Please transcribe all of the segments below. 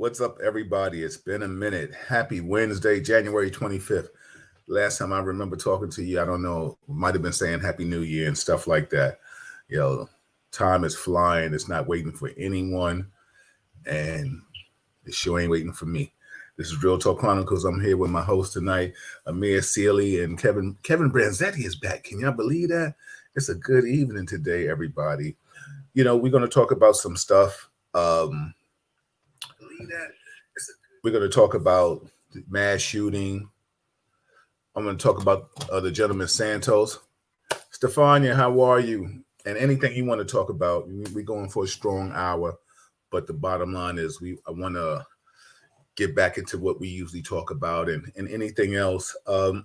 What's up, everybody? It's been a minute. Happy Wednesday, January 25th. Last time I remember talking to you, I don't know, might have been saying Happy New Year and stuff like that. You know, time is flying. It's not waiting for anyone, and it sure ain't waiting for me. This is Real Talk Chronicles. I'm here with my host tonight, Amir Sealy, and Kevin Branzetti is back. Can y'all believe that? It's a good evening today, everybody. We're going to talk about some stuff. We're going to talk about the mass shooting. I'm going to talk about the gentleman Santos. Stefania, how are you? And anything you want to talk about. We're going for a strong hour, but the bottom line is I want to get back into what we usually talk about and anything else that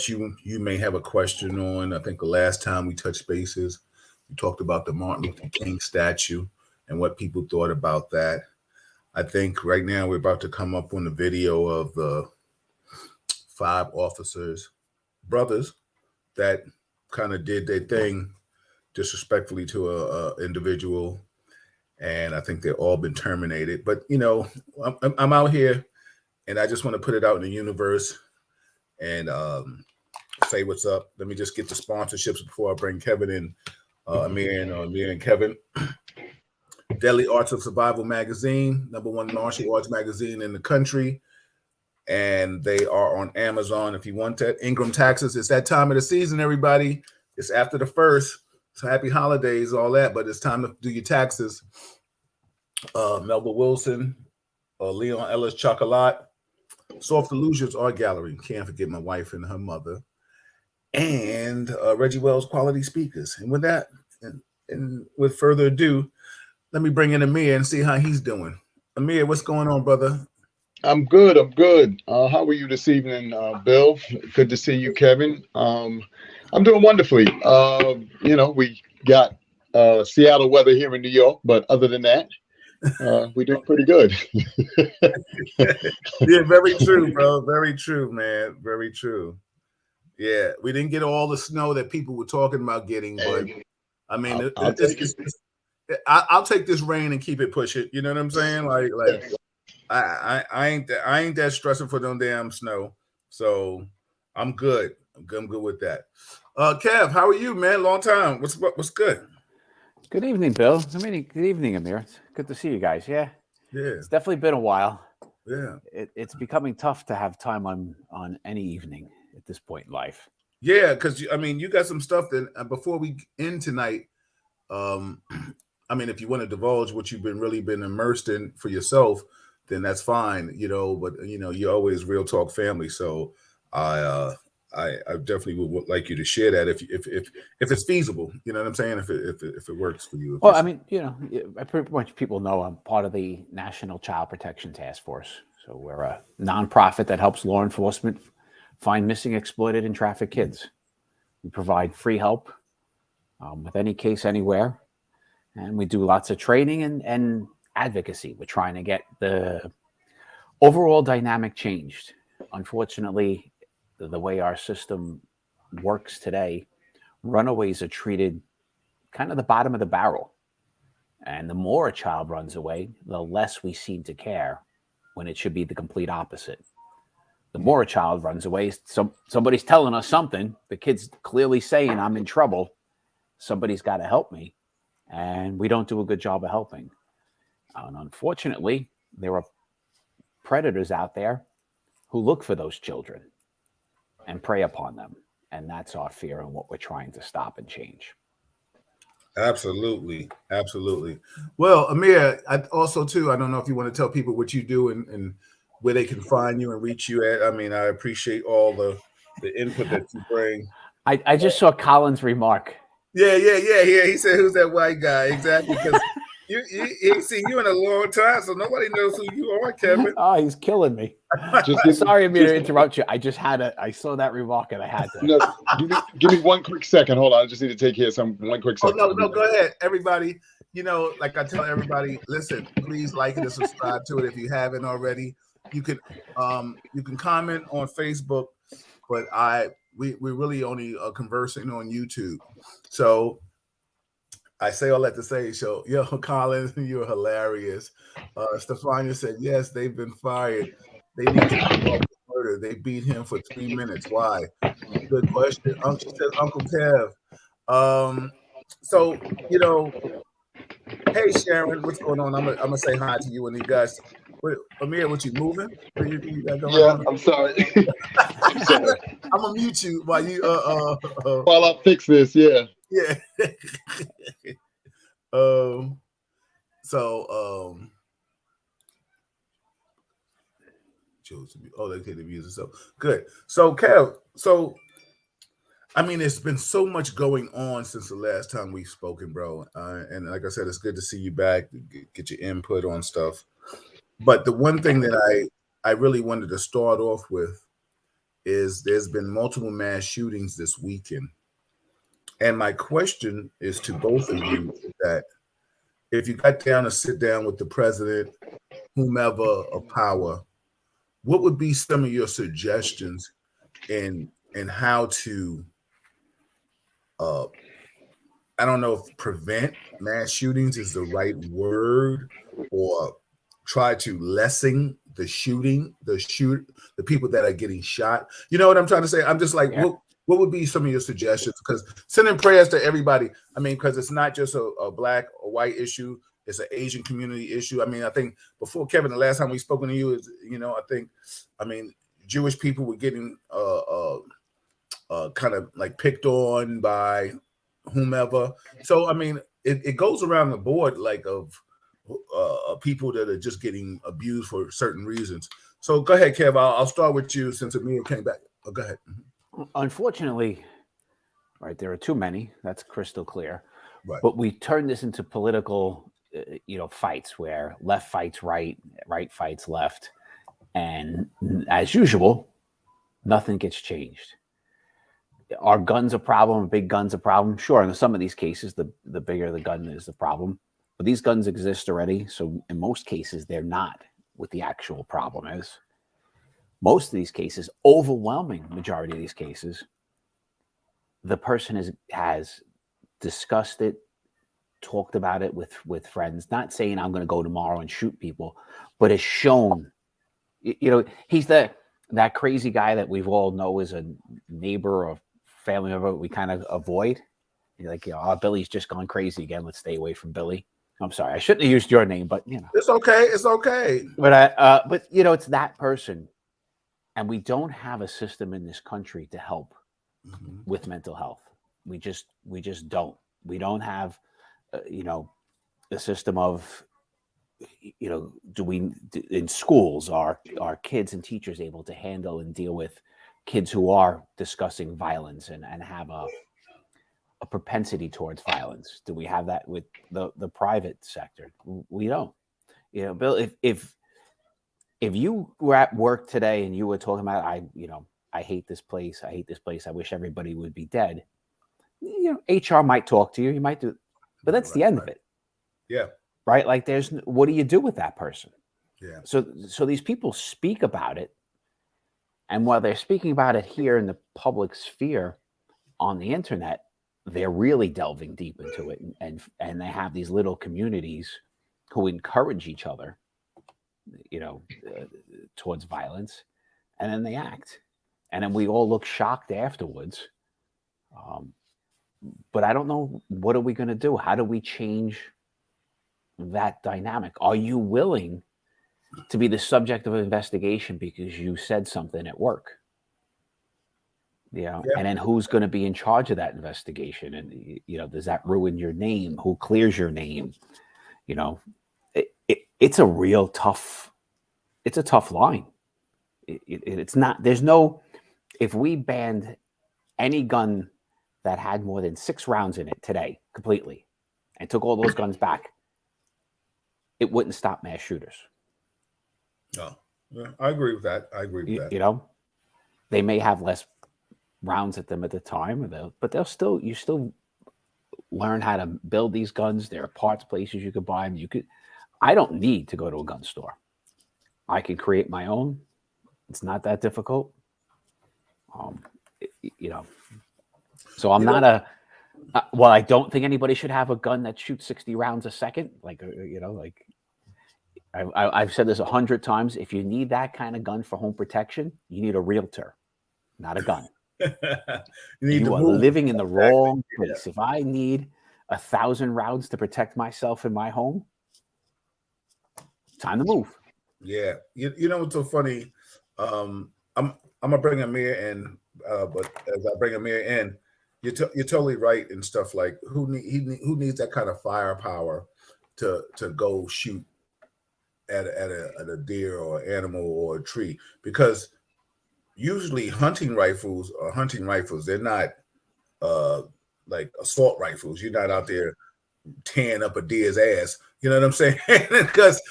you may have a question on. I think the last time we touched bases, we talked about the Martin Luther King statue and what people thought about that. I think right now we're about to come up on the video of the 5 officers, brothers, that kind of did their thing disrespectfully to a individual, and I think they've all been terminated. But I'm out here, and I just want to put it out in the universe and say what's up. Let me just get the sponsorships before I bring Kevin in. Amir and Kevin. Deadly Arts of Survival magazine, #1 martial arts magazine in the country, and they are on Amazon if you want that. Ingram Taxes, it's that time of the season, everybody. It's after the first, so happy holidays, all that, but it's time to do your taxes. Melba Wilson, Leon Ellis Chocolat, Soft Illusions Art Gallery, can't forget my wife and her mother, and Reggie Wells Quality Speakers. And with that, and with further ado, let me bring in Amir and see how he's doing. Amir, what's going on, brother? I'm good. How are you this evening, Bill? Good to see you, Kevin. I'm doing wonderfully. We got Seattle weather here in New York, but other than that, we're doing pretty good. Yeah, very true, bro. Very true, man. Very true. Yeah, we didn't get all the snow that people were talking about getting, but I mean, I'll take this rain and keep it pushing. You know what I'm saying? Like I ain't that stressing for them damn snow. So I'm good. I'm good with that. Kev, how are you, man? Long time. What's good? Good evening, Bill. Good evening, Amir. It's good to see you guys. Yeah. It's definitely been a while. Yeah. It's becoming tough to have time on any evening at this point in life. Yeah, because you got some stuff that before we end tonight. If you want to divulge what you've really been immersed in for yourself, then that's fine, but you're always Real Talk family. So I definitely would like you to share that if it's feasible, you know what I'm saying? If it works for you. Well, pretty much people know I'm part of the National Child Protection Task Force. So we're a nonprofit that helps law enforcement find missing, exploited, and trafficked kids. We provide free help with any case anywhere. And we do lots of training and advocacy. We're trying to get the overall dynamic changed. Unfortunately, the way our system works today, runaways are treated kind of the bottom of the barrel. And the more a child runs away, the less we seem to care, when it should be the complete opposite. The more a child runs away, somebody's telling us something. The kid's clearly saying, I'm in trouble. Somebody's got to help me. And we don't do a good job of helping. And unfortunately, there are predators out there who look for those children and prey upon them. And that's our fear and what we're trying to stop and change. Absolutely. Well, Amir, I don't know if you want to tell people what you do and where they can find you and reach you at. I appreciate all the input that you bring. I just saw Colin's remark. Yeah. He said, "Who's that white guy?" Exactly, because you ain't seen you in a long time, so nobody knows who you are, Kevin. Oh, he's killing me. Sorry, Amir, to interrupt you. I saw that remark and I had to. No, give me one quick second. Hold on, I just need to take care of one quick second. Oh, no, go ahead, everybody. Like I tell everybody, listen, please like it and subscribe to it if you haven't already. You can comment on Facebook, but we're really only conversing on YouTube. So I say all that to say, so yo, Colin, you're hilarious. Stefania said, yes, they've been fired. They need to be off the murder. They beat him for 3 minutes. Why? Good question. She says, Uncle Kev. So hey Sharon, what's going on? I'm gonna say hi to you and you guys. Amir, what you moving? What you got going Yeah, on? I'm sorry. I'm sorry. I'm gonna mute you while you While I fix this, yeah. yeah. um chose to be they take the music. So good. So Kev, I mean, there's been so much going on since the last time we've spoken, bro. And like I said, it's good to see you back, get your input on stuff. But the one thing that I really wanted to start off with is there's been multiple mass shootings this weekend. And my question is to both of you that if you got down to sit down with the president, whomever of power, what would be some of your suggestions in how to I don't know if prevent mass shootings is the right word or try to lessen the the people that are getting shot. You know what I'm trying to say? I'm just like, what would be some of your suggestions? Because sending prayers to everybody. I mean, because it's not just a black or white issue. It's an Asian community issue. I mean, I think before Kevin, the last time we spoken to you is, I mean, Jewish people were getting kind of like picked on by whomever. So I mean, it goes around the board like of people that are just getting abused for certain reasons. So go ahead, Kev. I'll start with you since Amir came back. Oh, go ahead. Unfortunately, right, there are too many. That's crystal clear. Right. But we turn this into political, fights where left fights right, right fights left, and as usual, nothing gets changed. Are guns a problem? Big guns a problem? Sure. In some of these cases, the bigger the gun is the problem. But these guns exist already. So in most cases, they're not what the actual problem is. Most of these cases, overwhelming majority of these cases, the person has discussed it, talked about it with friends, not saying I'm going to go tomorrow and shoot people, but has shown, he's that crazy guy that we've all know is a neighbor or family member we kind of avoid. You're like, Billy's just gone crazy again. Let's stay away from Billy. I'm sorry, I shouldn't have used your name, but it's okay. It's okay. But it's that person, and we don't have a system in this country to help with mental health. We just don't. We don't have, a system of, in schools are kids and teachers able to handle and deal with kids who are discussing violence and have a propensity towards violence? Do we have that with the private sector? We don't. Bill, if you were at work today and you were talking about, I hate this place. I hate this place. I wish everybody would be dead. HR might talk to you. You might do, but that's the end of it. Yeah. Right. Like what do you do with that person? Yeah. So these people speak about it. And while they're speaking about it here in the public sphere on the internet, they're really delving deep into it. And they have these little communities who encourage each other, towards violence. And then they act. And then we all look shocked afterwards. But I don't know, what are we going to do? How do we change that dynamic? Are you willing to be the subject of investigation because you said something at work? And then who's going to be in charge of that investigation? And, does that ruin your name? Who clears your name? It's a real tough, it's a tough line. It's not, if we banned any gun that had more than 6 rounds in it today completely and took all those guns back, it wouldn't stop mass shooters. No, I agree with that. that. They may have less rounds at them at the time, but you still learn how to build these guns. There are parts places you could buy them. I don't need to go to a gun store. I can create my own. It's not that difficult. So I'm not Well, I don't think anybody should have a gun that shoots 60 rounds a second. Like, I've said this 100 times. If you need that kind of gun for home protection, you need a realtor, not a gun. You are living in the wrong place. If I need 1,000 rounds to protect myself in my home, time to move. Yeah, you know what's so funny? I'm gonna bring Amir in, but as I bring Amir in, you're totally right and stuff like who needs that kind of firepower to go shoot at a deer or animal or a tree, because usually hunting rifles are hunting rifles. They're not like assault rifles. You're not out there tearing up a deer's ass. You know what I'm saying? Because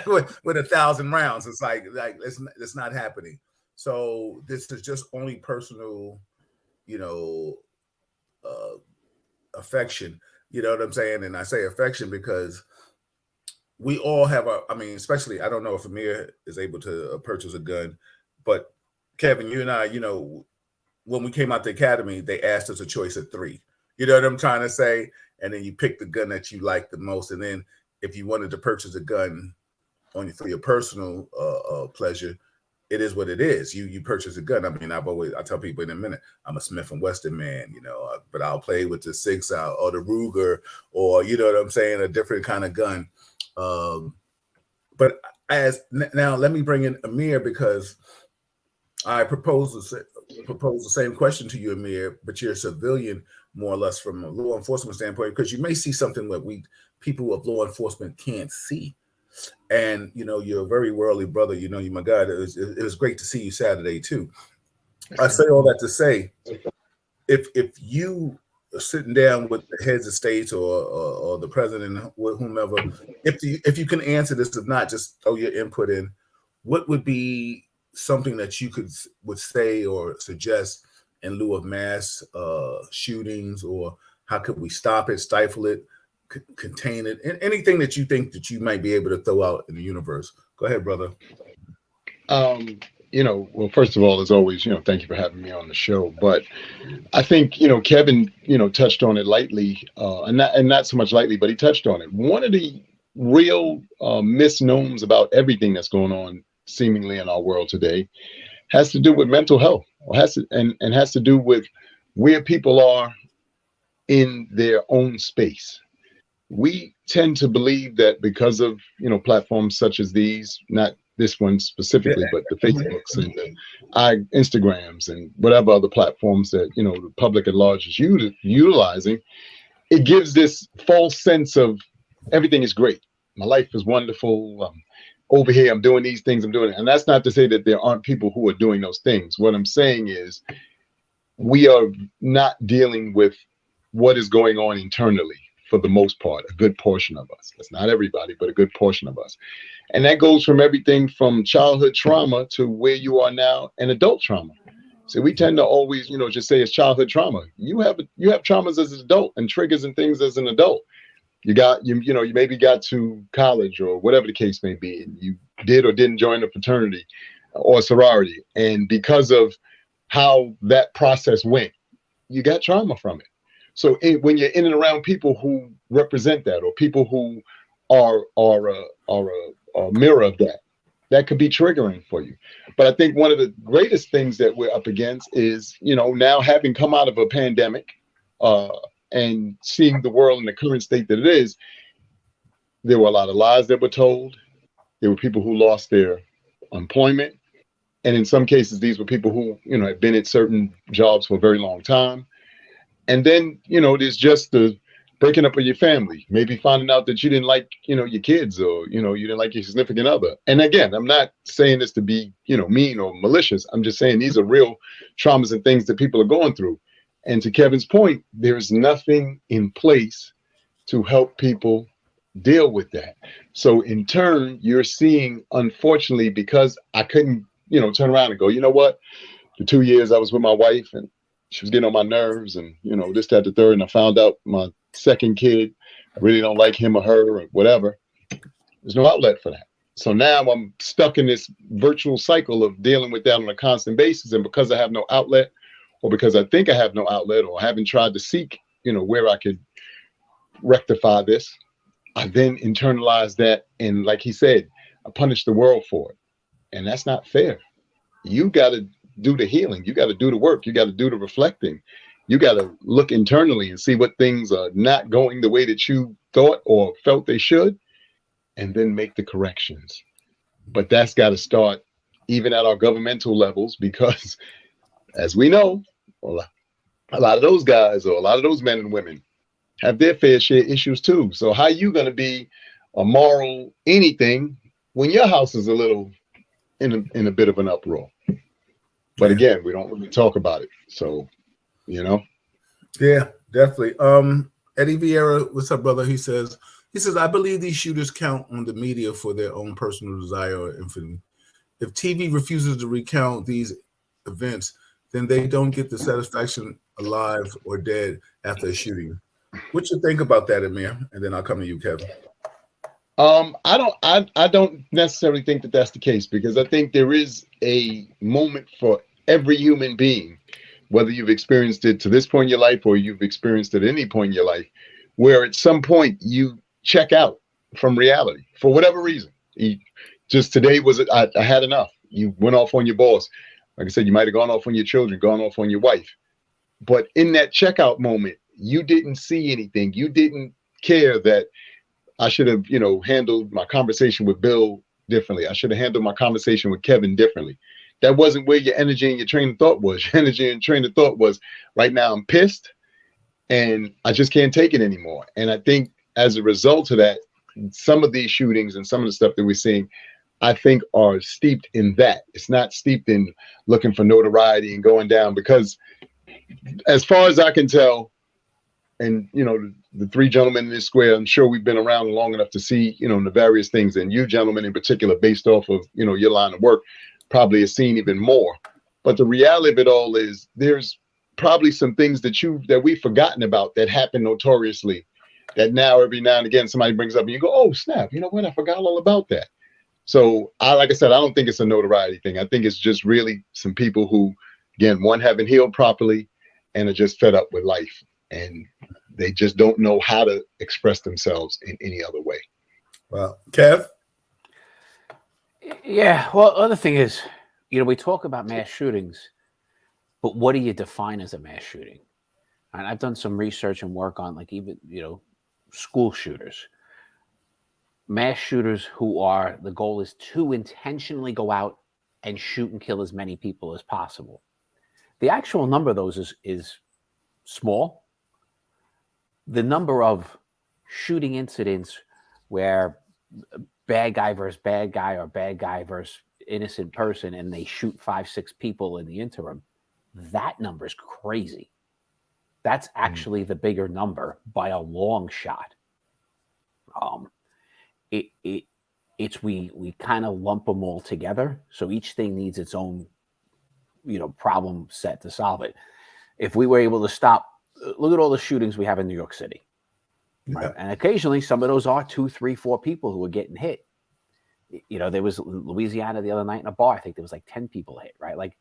with 1,000 rounds, it's like it's not happening. So this is just only personal, affection. You know what I'm saying? And I say affection because we all have especially, I don't know if Amir is able to purchase a gun, but Kevin, you and I, when we came out the academy, they asked us a choice of 3. You know what I'm trying to say? And then you pick the gun that you like the most. And then if you wanted to purchase a gun only for your personal pleasure, it is what it is. You purchase a gun. I mean, I tell people in a minute, I'm a Smith & Wesson man, but I'll play with the 6 or the Ruger, or, you know what I'm saying, a different kind of gun. But now let me bring in Amir, because I propose the same question to you, Amir, but you're a civilian, more or less, from a law enforcement standpoint, because you may see something that people of law enforcement can't see. And, you're a very worldly brother. You my God, it was great to see you Saturday too. I say all that to say, if you are sitting down with the heads of states or the president, or whomever, if you can answer this, if not, just throw your input in, what would be something that you would say or suggest in lieu of mass shootings, or how could we stop it, stifle it, contain it, and anything that you think that you might be able to throw out in the universe? Go ahead, brother. Well, first of all, as always, thank you for having me on the show. But I think, Kevin, touched on it lightly, and not so much lightly, but he touched on it. One of the real misnomers about everything that's going on seemingly in our world today has to do with mental health, or has to do with where people are in their own space. We tend to believe that because of platforms such as these, not this one specifically, but the Facebooks and the Instagrams and whatever other platforms that the public at large is utilizing, it gives this false sense of everything is great. My life is wonderful. Over here, I'm doing these things, I'm doing it. And that's not to say that there aren't people who are doing those things. What I'm saying is we are not dealing with what is going on internally for the most part, a good portion of us. That's not everybody, but a good portion of us. And that goes from everything from childhood trauma to where you are now and adult trauma. So we tend to always, just say it's childhood trauma. You have traumas as an adult and triggers and things as an adult. You maybe got to college or whatever the case may be, and you did or didn't join a fraternity or a sorority. And because of how that process went, you got trauma from it. So when you're in and around people who represent that, or people who are a mirror of that, that could be triggering for you. But I think one of the greatest things that we're up against is, now having come out of a pandemic, and seeing the world in the current state that it is, there were a lot of lies that were told. There were people who lost their employment. And in some cases, these were people who, had been at certain jobs for a very long time. And then, there's just the breaking up of your family, maybe finding out that you didn't like, your kids, or, you didn't like your significant other. And again, I'm not saying this to be, mean or malicious. I'm just saying these are real traumas and things that people are going through. And to Kevin's point, there's nothing in place to help people deal with that. So in turn, you're seeing, unfortunately, because I couldn't, turn around and go, you know what, the 2 years I was with my wife and she was getting on my nerves, and, this, that, the third, and I found out my second kid, I really don't like him or her or whatever. There's no outlet for that. So now I'm stuck in this virtual cycle of dealing with that on a constant basis. And because I have no outlet, or because I think I have no outlet, or haven't tried to seek where I could rectify this. I then internalized that, and like he said, I punished the world for it, and that's not fair. You got to do the healing. You got to do the work. You got to do the reflecting. You got to look internally and see what things are not going the way that you thought or felt they should, and then make the corrections. But that's got to start even at our governmental levels, because as we know, a lot of those guys, or a lot of those men and women, have their fair share issues too. So how you going to be a moral anything when your house is a little in a bit of an uproar? But again, we don't really talk about it. So, Yeah, definitely. Eddie Vieira, what's up, brother? He says, I believe these shooters count on the media for their own personal desire or infamy. If TV refuses to recount these events, then they don't get the satisfaction alive or dead after a shooting. What you think about that, Amir? And then I'll come to you, Kevin. I don't necessarily think that that's the case, because I think there is a moment for every human being, whether you've experienced it to this point in your life or you've experienced it at any point in your life, where at some point you check out from reality for whatever reason. Just today I had enough. You went off on your boss. Like I said, you might have gone off on your children, gone off on your wife. But in that checkout moment, you didn't see anything. You didn't care that I should have, handled my conversation with Bill differently. I should have handled my conversation with Kevin differently. That wasn't where your energy and your train of thought was. Your energy and train of thought was, right now I'm pissed and I just can't take it anymore. And I think as a result of that, some of these shootings and some of the stuff that we're seeing, I think are steeped in that. It's not steeped in looking for notoriety and going down, because as far as I can tell, and, the three gentlemen in this square, I'm sure we've been around long enough to see, the various things. And you gentlemen in particular, based off of, your line of work, probably have seen even more. But the reality of it all is there's probably some things that we've forgotten about that happen notoriously, that now every now and again somebody brings up and you go, oh, snap, you know what? I forgot all about that. So like I said, I don't think it's a notoriety thing. I think it's just really some people who, again, one, haven't healed properly and are just fed up with life. And they just don't know how to express themselves in any other way. Well, Kev? Yeah. Well, other thing is, we talk about mass shootings, but what do you define as a mass shooting? And I've done some research and work on, like, even, school shooters. Mass shooters the goal is to intentionally go out and shoot and kill as many people as possible. The actual number of those is small. The number of shooting incidents where bad guy versus bad guy or bad guy versus innocent person, and they shoot 5-6 people in the interim, that number is crazy. That's actually the bigger number by a long shot. We kind of lump them all together, so each thing needs its own, problem set to solve it. If we were able to stop, look at all the shootings we have in New York City, right? Yeah. And occasionally some of those are 2, 3, 4 people who are getting hit. There was Louisiana the other night in a bar. I think there was like 10 people hit, right? Like,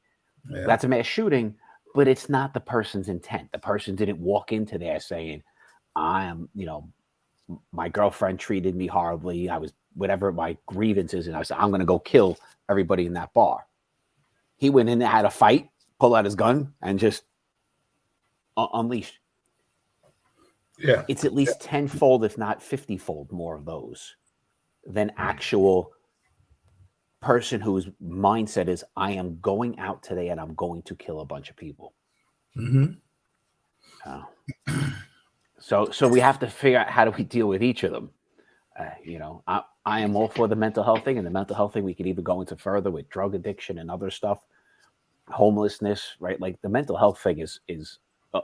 that's a mass shooting, but it's not the person's intent. The person didn't walk into there saying, my girlfriend treated me horribly. I was, whatever my grievance is, and I said, I'm going to go kill everybody in that bar. He went in there, had a fight, pulled out his gun, and just unleashed. Yeah. It's at least 10-fold, if not 50-fold more of those than actual person whose mindset is, I am going out today and I'm going to kill a bunch of people. Mm-hmm. So we have to figure out, how do we deal with each of them? I am all for the mental health thing, and the mental health thing we could even go into further with drug addiction and other stuff, homelessness, right? Like, the mental health thing is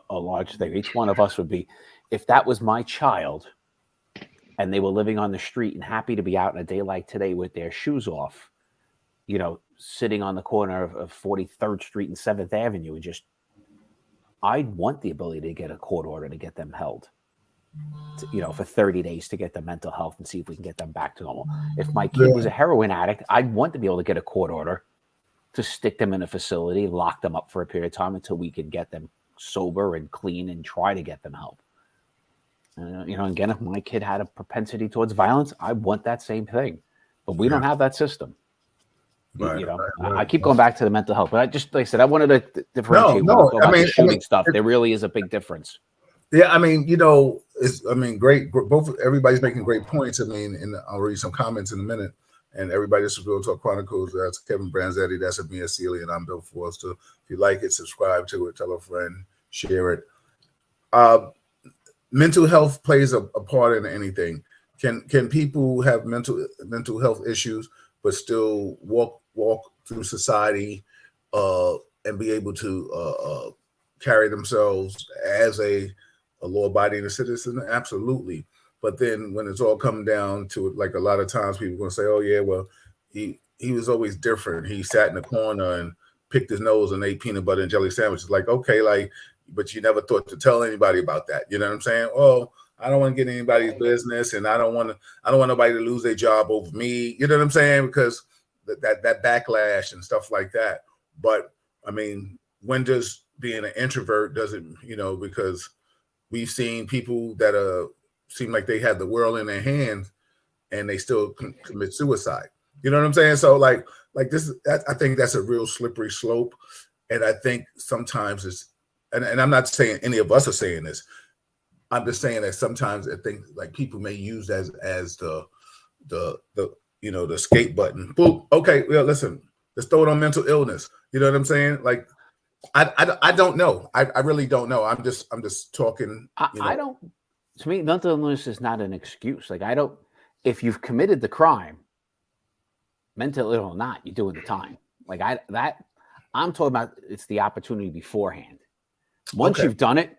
a large thing. Each one of us would be, if that was my child and they were living on the street and happy to be out in a day like today with their shoes off, sitting on the corner of 43rd Street and 7th Avenue, and just, I'd want the ability to get a court order to get them held, for 30 days to get the mental health and see if we can get them back to normal. If my kid was a heroin addict, I'd want to be able to get a court order to stick them in a facility, lock them up for a period of time until we can get them sober and clean and try to get them help. Again, if my kid had a propensity towards violence, I want that same thing. But we don't have that system. Right, I keep going back to the mental health, but I just, like I said, I wanted to differentiate when we go about the shooting stuff. There really is a big difference. Yeah, great. Both everybody's making great points. And I'll read some comments in a minute. And everybody, this is Real Talk Chronicles. That's Kevin Branzetti. That's Amir Sealy, and I'm Bill Forster. If you like it, subscribe to it, tell a friend, share it. Mental health plays a part in anything. Can people have mental health issues but still walk through society and be able to carry themselves as a law-abiding citizen? Absolutely. But then when it's all come down to it, like a lot of times people are going to say, oh yeah, well, he was always different. He sat in the corner and picked his nose and ate peanut butter and jelly sandwiches. Like, okay, like, but you never thought to tell anybody about that. You know what I'm saying? Oh, I don't want to get anybody's business, and I don't want nobody to lose their job over me. You know what I'm saying? Because that backlash and stuff like that. But I mean, when does being an introvert doesn't, because we've seen people that seem like they have the world in their hands and they still commit suicide. You know what I'm saying? So like this, I think that's a real slippery slope. And I think sometimes it's, and I'm not saying any of us are saying this. I'm just saying that sometimes I think like people may use as the escape button. Boom. Okay. Well, listen, let's throw it on mental illness. You know what I'm saying? Like, I don't know. I really don't know. I'm just talking. I don't. To me, mental illness is not an excuse. Like, if you've committed the crime, mental ill or not, you're doing the time. Like I'm talking about it's the opportunity beforehand. Once you've done it,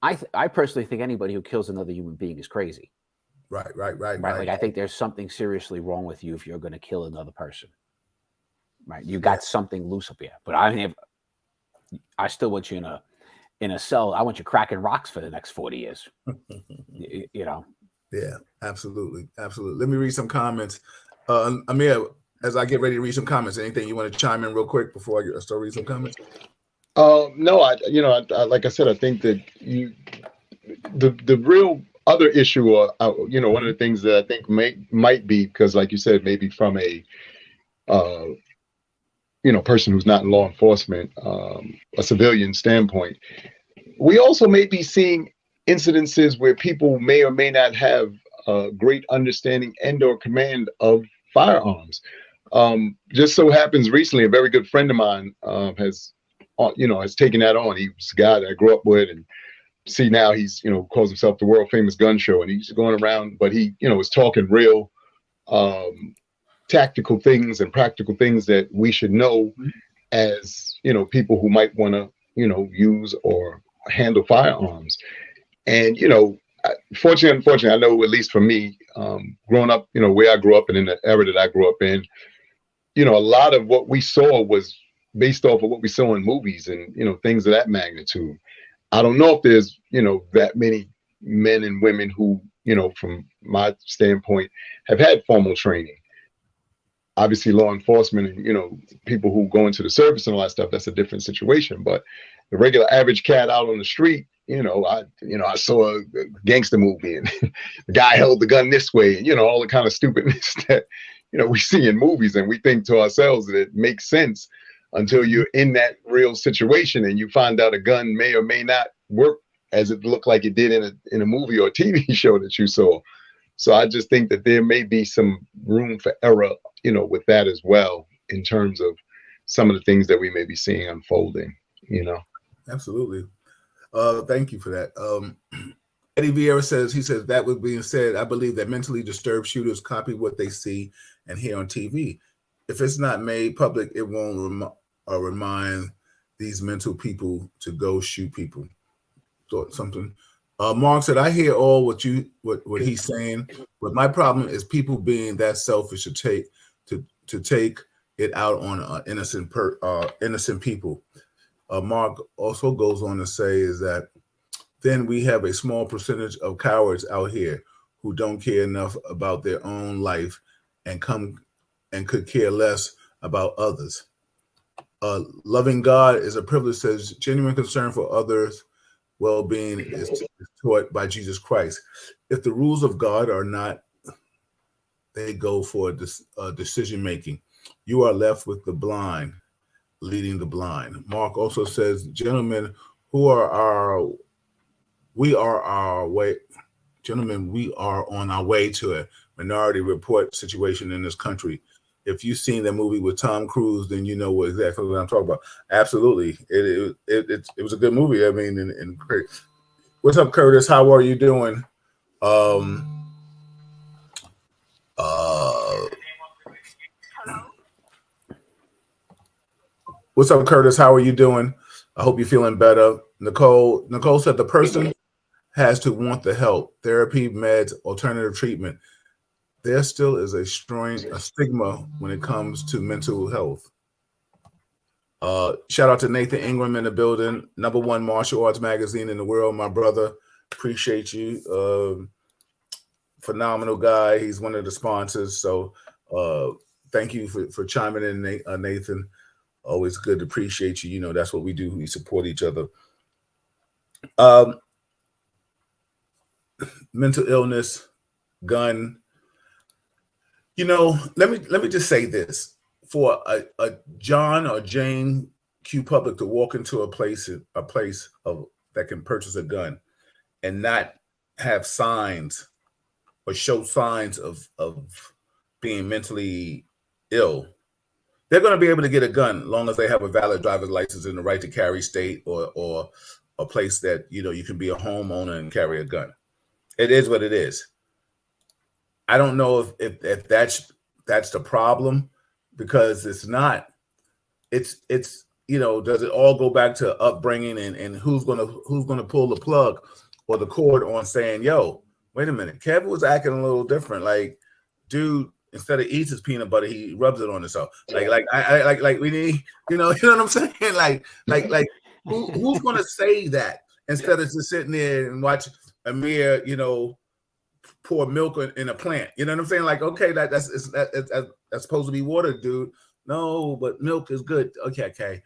I personally think anybody who kills another human being is crazy. Right. Like, I think there's something seriously wrong with you if you're going to kill another person. Right. You got something loose up here. But I still want you in a cell. I want you cracking rocks for the next 40 years. Yeah, absolutely. Let me read some comments. Amir, as I get ready to read some comments, anything you want to chime in real quick before I start reading some comments? No, I like I said, I think that the real other issue, one of the things that I think might be, because like you said, maybe from a person who's not in law enforcement, a civilian standpoint, we also may be seeing incidences where people may or may not have a great understanding and/or command of firearms. Just so happens recently, a very good friend of mine has taken that on. He was a guy that I grew up with, and see now he's calls himself the world famous gun show, and he's going around, but he was talking real tactical things and practical things that we should know as people who might want to use or handle firearms. And fortunately, unfortunately, I know at least for me, growing up, where I grew up and in the era that I grew up in, a lot of what we saw was based off of what we saw in movies and things of that magnitude. I don't know if there's that many men and women who from my standpoint have had formal training. Obviously, law enforcement and people who go into the service and all that stuff, that's a different situation. But the regular average cat out on the street, I saw a gangster movie and the guy held the gun this way, and all the kind of stupidness that we see in movies, and we think to ourselves that it makes sense until you're in that real situation and you find out a gun may or may not work as it looked like it did in a movie or a TV show that you saw. So I just think that there may be some room for error, with that as well, in terms of some of the things that we may be seeing unfolding, Absolutely. Thank you for that. Eddie Vieira says, that with being said, I believe that mentally disturbed shooters copy what they see and hear on TV. If it's not made public, it won't remind these mental people to go shoot people. Thought something. Mark said, I hear all what he's saying, but my problem is people being that selfish to take it out on innocent people. Mark also goes on to say is that then we have a small percentage of cowards out here who don't care enough about their own life and could care less about others. Loving God is a privilege, says genuine concern for others well-being is taught by Jesus Christ. If the rules of God are not, they go for decision making. You are left with the blind leading the blind. Mark also says, gentlemen, we are our way. Gentlemen, we are on our way to a minority report situation in this country. If you've seen the movie with Tom Cruise, then you know exactly what I'm talking about. Absolutely, it was a good movie. I mean, and great. What's up, Curtis? How are you doing? What's up, Curtis? How are you doing? I hope you're feeling better. Nicole said the person has to want the help, therapy, meds, alternative treatment. There still is a stigma when it comes to mental health. Shout out to Nathan Ingram in the building, #1 martial arts magazine in the world, my brother. Appreciate you. Phenomenal guy. He's one of the sponsors. So thank you for chiming in, Nathan. Always good to appreciate you. You know, that's what we do. We support each other. Mental illness, gun. You know, let me just say this. For a John or Jane Q. Public to walk into a place of that can purchase a gun and not have signs or show signs of being mentally ill, they're going to be able to get a gun as long as they have a valid driver's license in the right to carry state or a place that, you know, you can be a homeowner and carry a gun. It is what it is. I don't know if that's the problem, because it's not. It's you know, does it all go back to upbringing and who's gonna pull the plug or the cord on saying, yo, wait a minute, Kevin was acting a little different. Like, dude, instead of eats his peanut butter, he rubs it on himself. Like we need, you know what I'm saying? Like who's gonna say that instead of just sitting there and watch Amir, you know, pour milk in a plant? You know what I'm saying? Like, okay, that's supposed to be water, dude. No, but milk is good. Okay.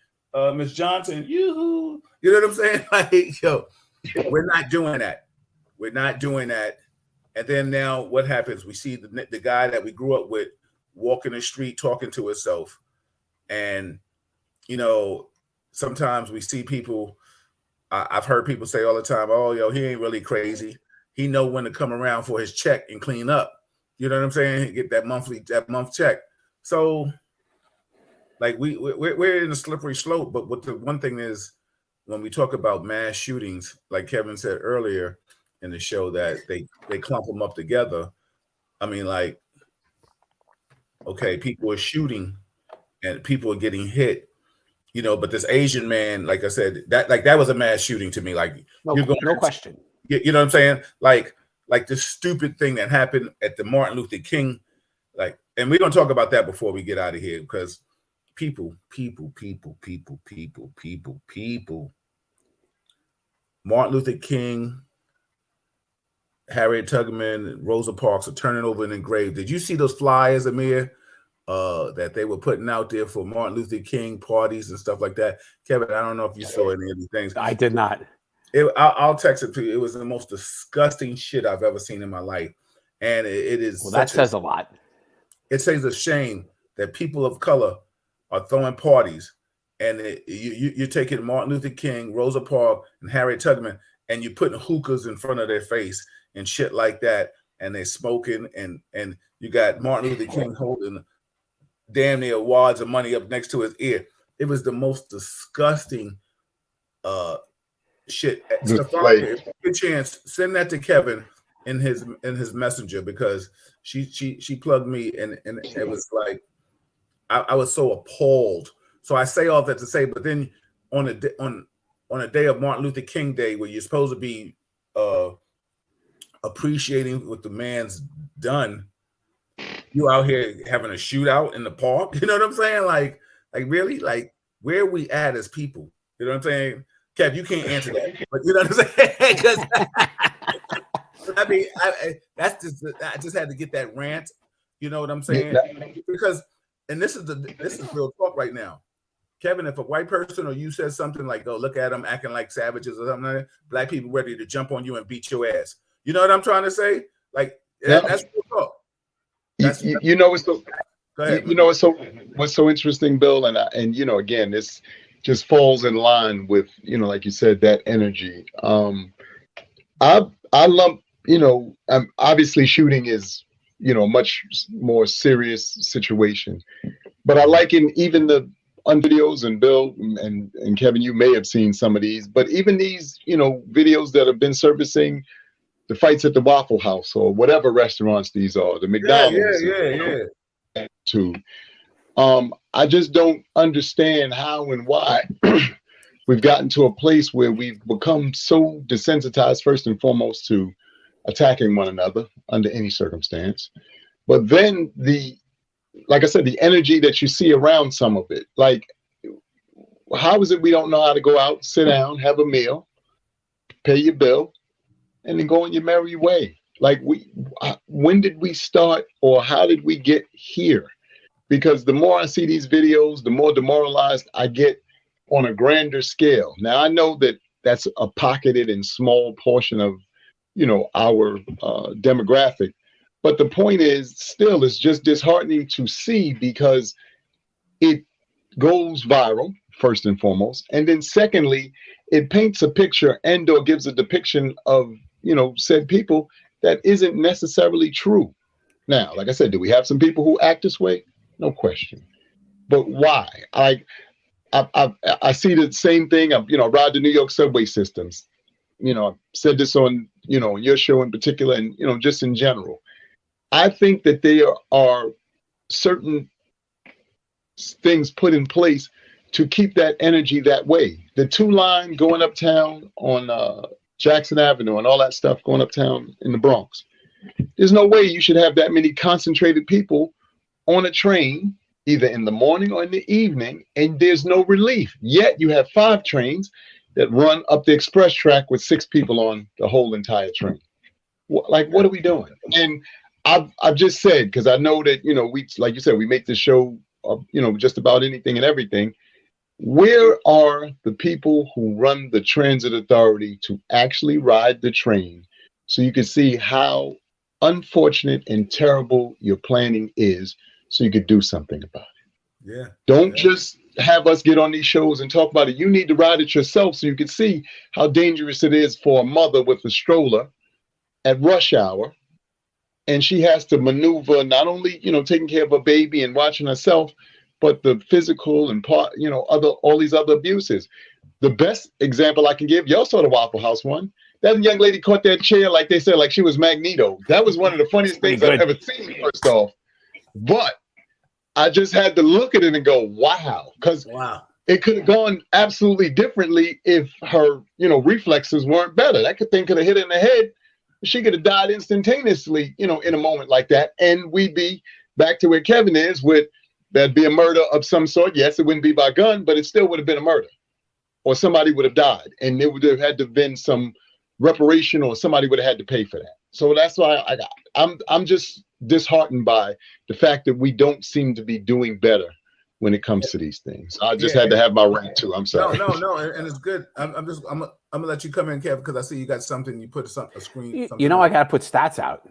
Miss Johnson, you know what I'm saying? Like, yo, we're not doing that. We're not doing that. And then now what happens? We see the guy that we grew up with walking the street talking to himself. And, you know, sometimes we see people, I've heard people say all the time, oh, yo, he ain't really crazy. He know when to come around for his check and clean up. You know what I'm saying? Get that month check. So, like, we're in a slippery slope. But what the one thing is, when we talk about mass shootings, like Kevin said earlier in the show, that they clump them up together. I mean, like, okay, people are shooting and people are getting hit, you know, but this Asian man, like I said, that was a mass shooting to me. Like, no question. You know what I'm saying? Like this stupid thing that happened at the Martin Luther King, like, and we're gonna talk about that before we get out of here, because people. Martin Luther King, Harriet Tubman, Rosa Parks are turning over and engraved. Did you see those flyers, Amir, that they were putting out there for Martin Luther King parties and stuff like that? Kevin, I don't know if you saw any of these things. I did not. I'll text it to you. It was the most disgusting shit I've ever seen in my life. And it is. Well, that says a lot. It says a shame that people of color are throwing parties, and you're taking Martin Luther King, Rosa Parks, and Harriet Tubman, and you're putting hookahs in front of their face and shit like that, and they're smoking, and you got Martin Luther King holding damn near wads of money up next to his ear. It was the most disgusting shit. Stefania, if you get a chance, send that to Kevin in his messenger, because she plugged me, and it was like I was so appalled. So I say all that to say, but then on a day of Martin Luther King Day, where you're supposed to be appreciating what the man's done, you out here having a shootout in the park. You know what I'm saying? Like really, like, where are we at as people? You know what I'm saying? Kev, you can't answer that, but you know what I'm saying? Because I mean, I just had to get that rant. You know what I'm saying? Because, and this is real talk right now. Kevin, if a white person or you said something like, "Oh, look at them acting like savages" or something like that, black people ready to jump on you and beat your ass. You know what I'm trying to say? Like that's real talk. That's you know what's so go ahead, you man. know what's so interesting, Bill, and you know, again, this just falls in line with, you know, like you said, that energy. I lump, you know, obviously shooting is, you know, a much more serious situation, but I liken even the on videos, and Bill and Kevin, you may have seen some of these, but even these, you know, videos that have been surfacing, the fights at the Waffle House or whatever restaurants these are, the McDonald's, Yeah. to I just don't understand how and why we've gotten to a place where we've become so desensitized, first and foremost, to attacking one another under any circumstance. But then like I said, the energy that you see around some of it, like, how is it we don't know how to go out, sit down, have a meal, pay your bill, and then go on your merry way? Like, when did we start, or how did we get here? Because the more I see these videos, the more demoralized I get on a grander scale. Now, I know that that's a pocketed and small portion of, you know, our demographic. But the point is, still, it's just disheartening to see, because it goes viral, first and foremost. And then secondly, it paints a picture and or gives a depiction of, you know, said people that isn't necessarily true. Now, like I said, do we have some people who act this way? No question. But why? I see the same thing. You know, ride the New York subway systems. You know, I've said this on, you know, your show in particular, and, you know, just in general. I think that there are certain things put in place to keep that energy that way. The 2-line going uptown on Jackson Avenue and all that stuff going uptown in the Bronx. There's no way you should have that many concentrated people on a train, either in the morning or in the evening, and there's no relief. Yet you have 5 trains that run up the express track with 6 people on the whole entire train. Like, what are we doing? And I've just said, because I know that, you know, we, like you said, we make this show, you know, just about anything and everything. Where are the people who run the transit authority to actually ride the train, so you can see how unfortunate and terrible your planning is, so you could do something about it? Yeah. Don't just have us get on these shows and talk about it. You need to ride it yourself, so you can see how dangerous it is for a mother with a stroller at rush hour, and she has to maneuver, not only, you know, taking care of a baby and watching herself, but the physical and part, you know, all these other abuses. The best example I can give, y'all saw the Waffle House one. That young lady caught that chair, like they said, like she was Magneto. That was one of the funniest things I've ever seen, first off. But I just had to look at it and go, wow, because it could have gone absolutely differently if her, you know, reflexes weren't better. That thing could have hit her in the head. She could have died instantaneously, you know, in a moment like that. And we'd be back to where Kevin is, with that'd be a murder of some sort. Yes, it wouldn't be by gun, but it still would have been a murder, or somebody would have died, and there would have had to have been some reparation, or somebody would have had to pay for that. So that's why I'm just disheartened by the fact that we don't seem to be doing better when it comes to these things. I just had to have my rant too. I'm sorry. No, and it's good. I'm gonna let you come in, Kevin, because I see you got something. You put a screen. You know, I got to put stats out.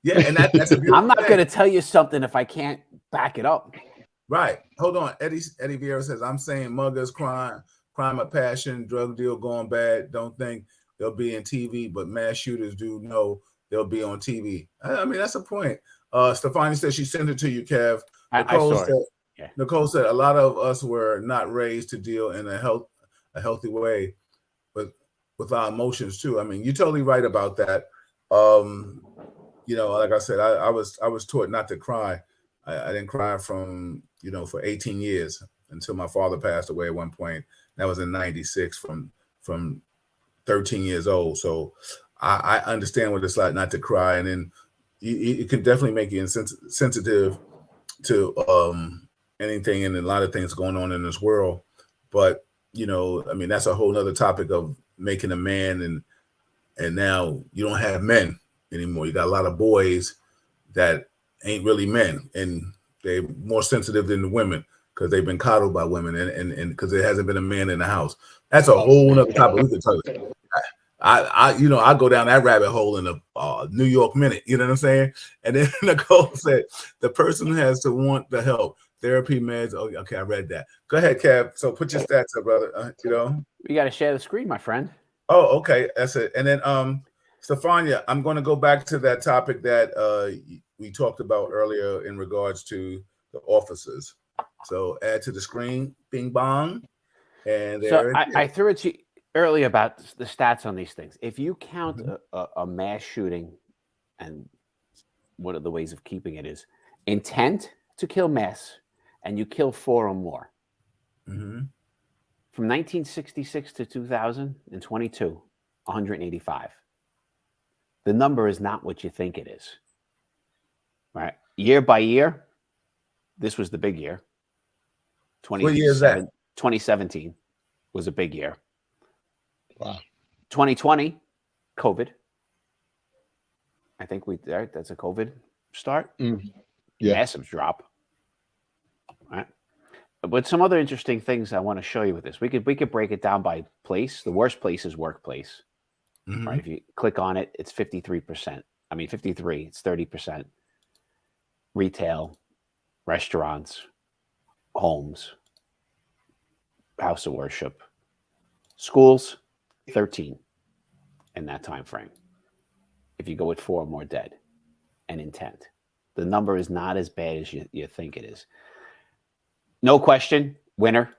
Yeah, and that's a beautiful I'm not thing. going to tell you something if I can't back it up. Right. Hold on. Eddie Vieira says, I'm saying muggers, crime of passion, drug deal going bad. Don't think they'll be in TV, but mass shooters do know they'll be on TV. I mean, that's a point. Stefani says she sent it to you, Kev. Nicole said a lot of us were not raised to deal in a healthy way, but with our emotions too. I mean, you're totally right about that. You know, like I said, I was taught not to cry. I didn't cry from, you know, for 18 years until my father passed away at one point. That was in 96 from 13 years old. So I understand what it's like not to cry. And then it can definitely make you sensitive to anything and a lot of things going on in this world. But, you know, I mean, that's a whole nother topic of making a man, and now you don't have men anymore. You got a lot of boys that ain't really men, and they're more sensitive than the women. because they've been coddled by women and because there hasn't been a man in the house. That's a whole nother topic we could talk about. I go down that rabbit hole in a New York minute. You know what I'm saying? And then Nicole said the person has to want the help, therapy, meds. Oh, okay, I read that. Go ahead, Kev. So put your stats up, brother. You got to share the screen, my friend. Oh, okay, that's it. And then Stefania, I'm going to go back to that topic that we talked about earlier in regards to the officers. So add to the screen, bing bong, and there. So I threw it to you earlier about the stats on these things. If you count a mass shooting, and one of the ways of keeping it is intent to kill mass, and you kill 4 or more. Mm-hmm. From 1966 to 2022, 185. The number is not what you think it is. Right? Year by year, this was the big year. What year is that? 2017 was a big year. Wow. 2020, COVID. I think that's a COVID start. Mm-hmm. Yeah. Massive drop. Right. But some other interesting things I want to show you with this. We could break it down by place. The worst place is workplace. Mm-hmm. Right. If you click on it, it's 53%. I mean 53, it's 30%. Retail, restaurants, homes, house of worship, schools, 13 in that time frame. If you go with 4 or more dead and intent, the number is not as bad as you think it is. No question, winner,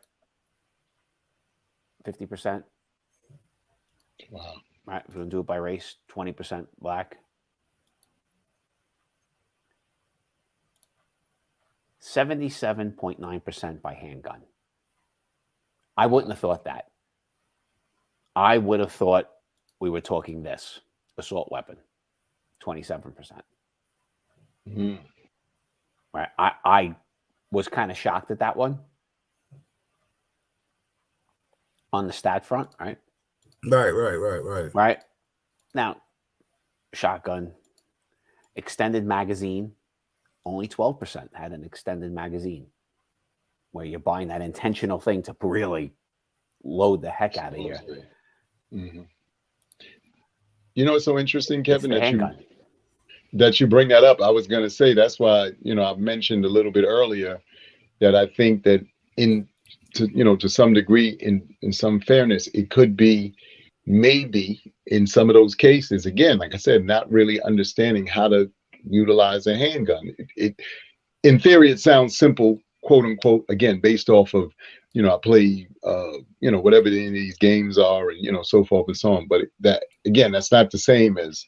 50%. Wow. Right, if we're gonna do it by race, 20% black. 77.9% by handgun. I wouldn't have thought that. I would have thought we were talking this assault weapon, 27%. Mm-hmm. Right. I was kind of shocked at that one on the stat front. Right. Right. Now, shotgun, extended magazine, only 12% had an extended magazine, where you're buying that intentional thing to really load the heck out of you. Mm-hmm. You know, it's so interesting, Kevin, that you bring that up. I was going to say that's why, I've mentioned a little bit earlier that I think that to some degree, in some fairness, it could be maybe in some of those cases, again, like I said, not really understanding how to utilize a handgun. It in theory, it sounds simple, quote unquote, again, based off of, I play, whatever these games are and, so forth and so on. But that, again, that's not the same as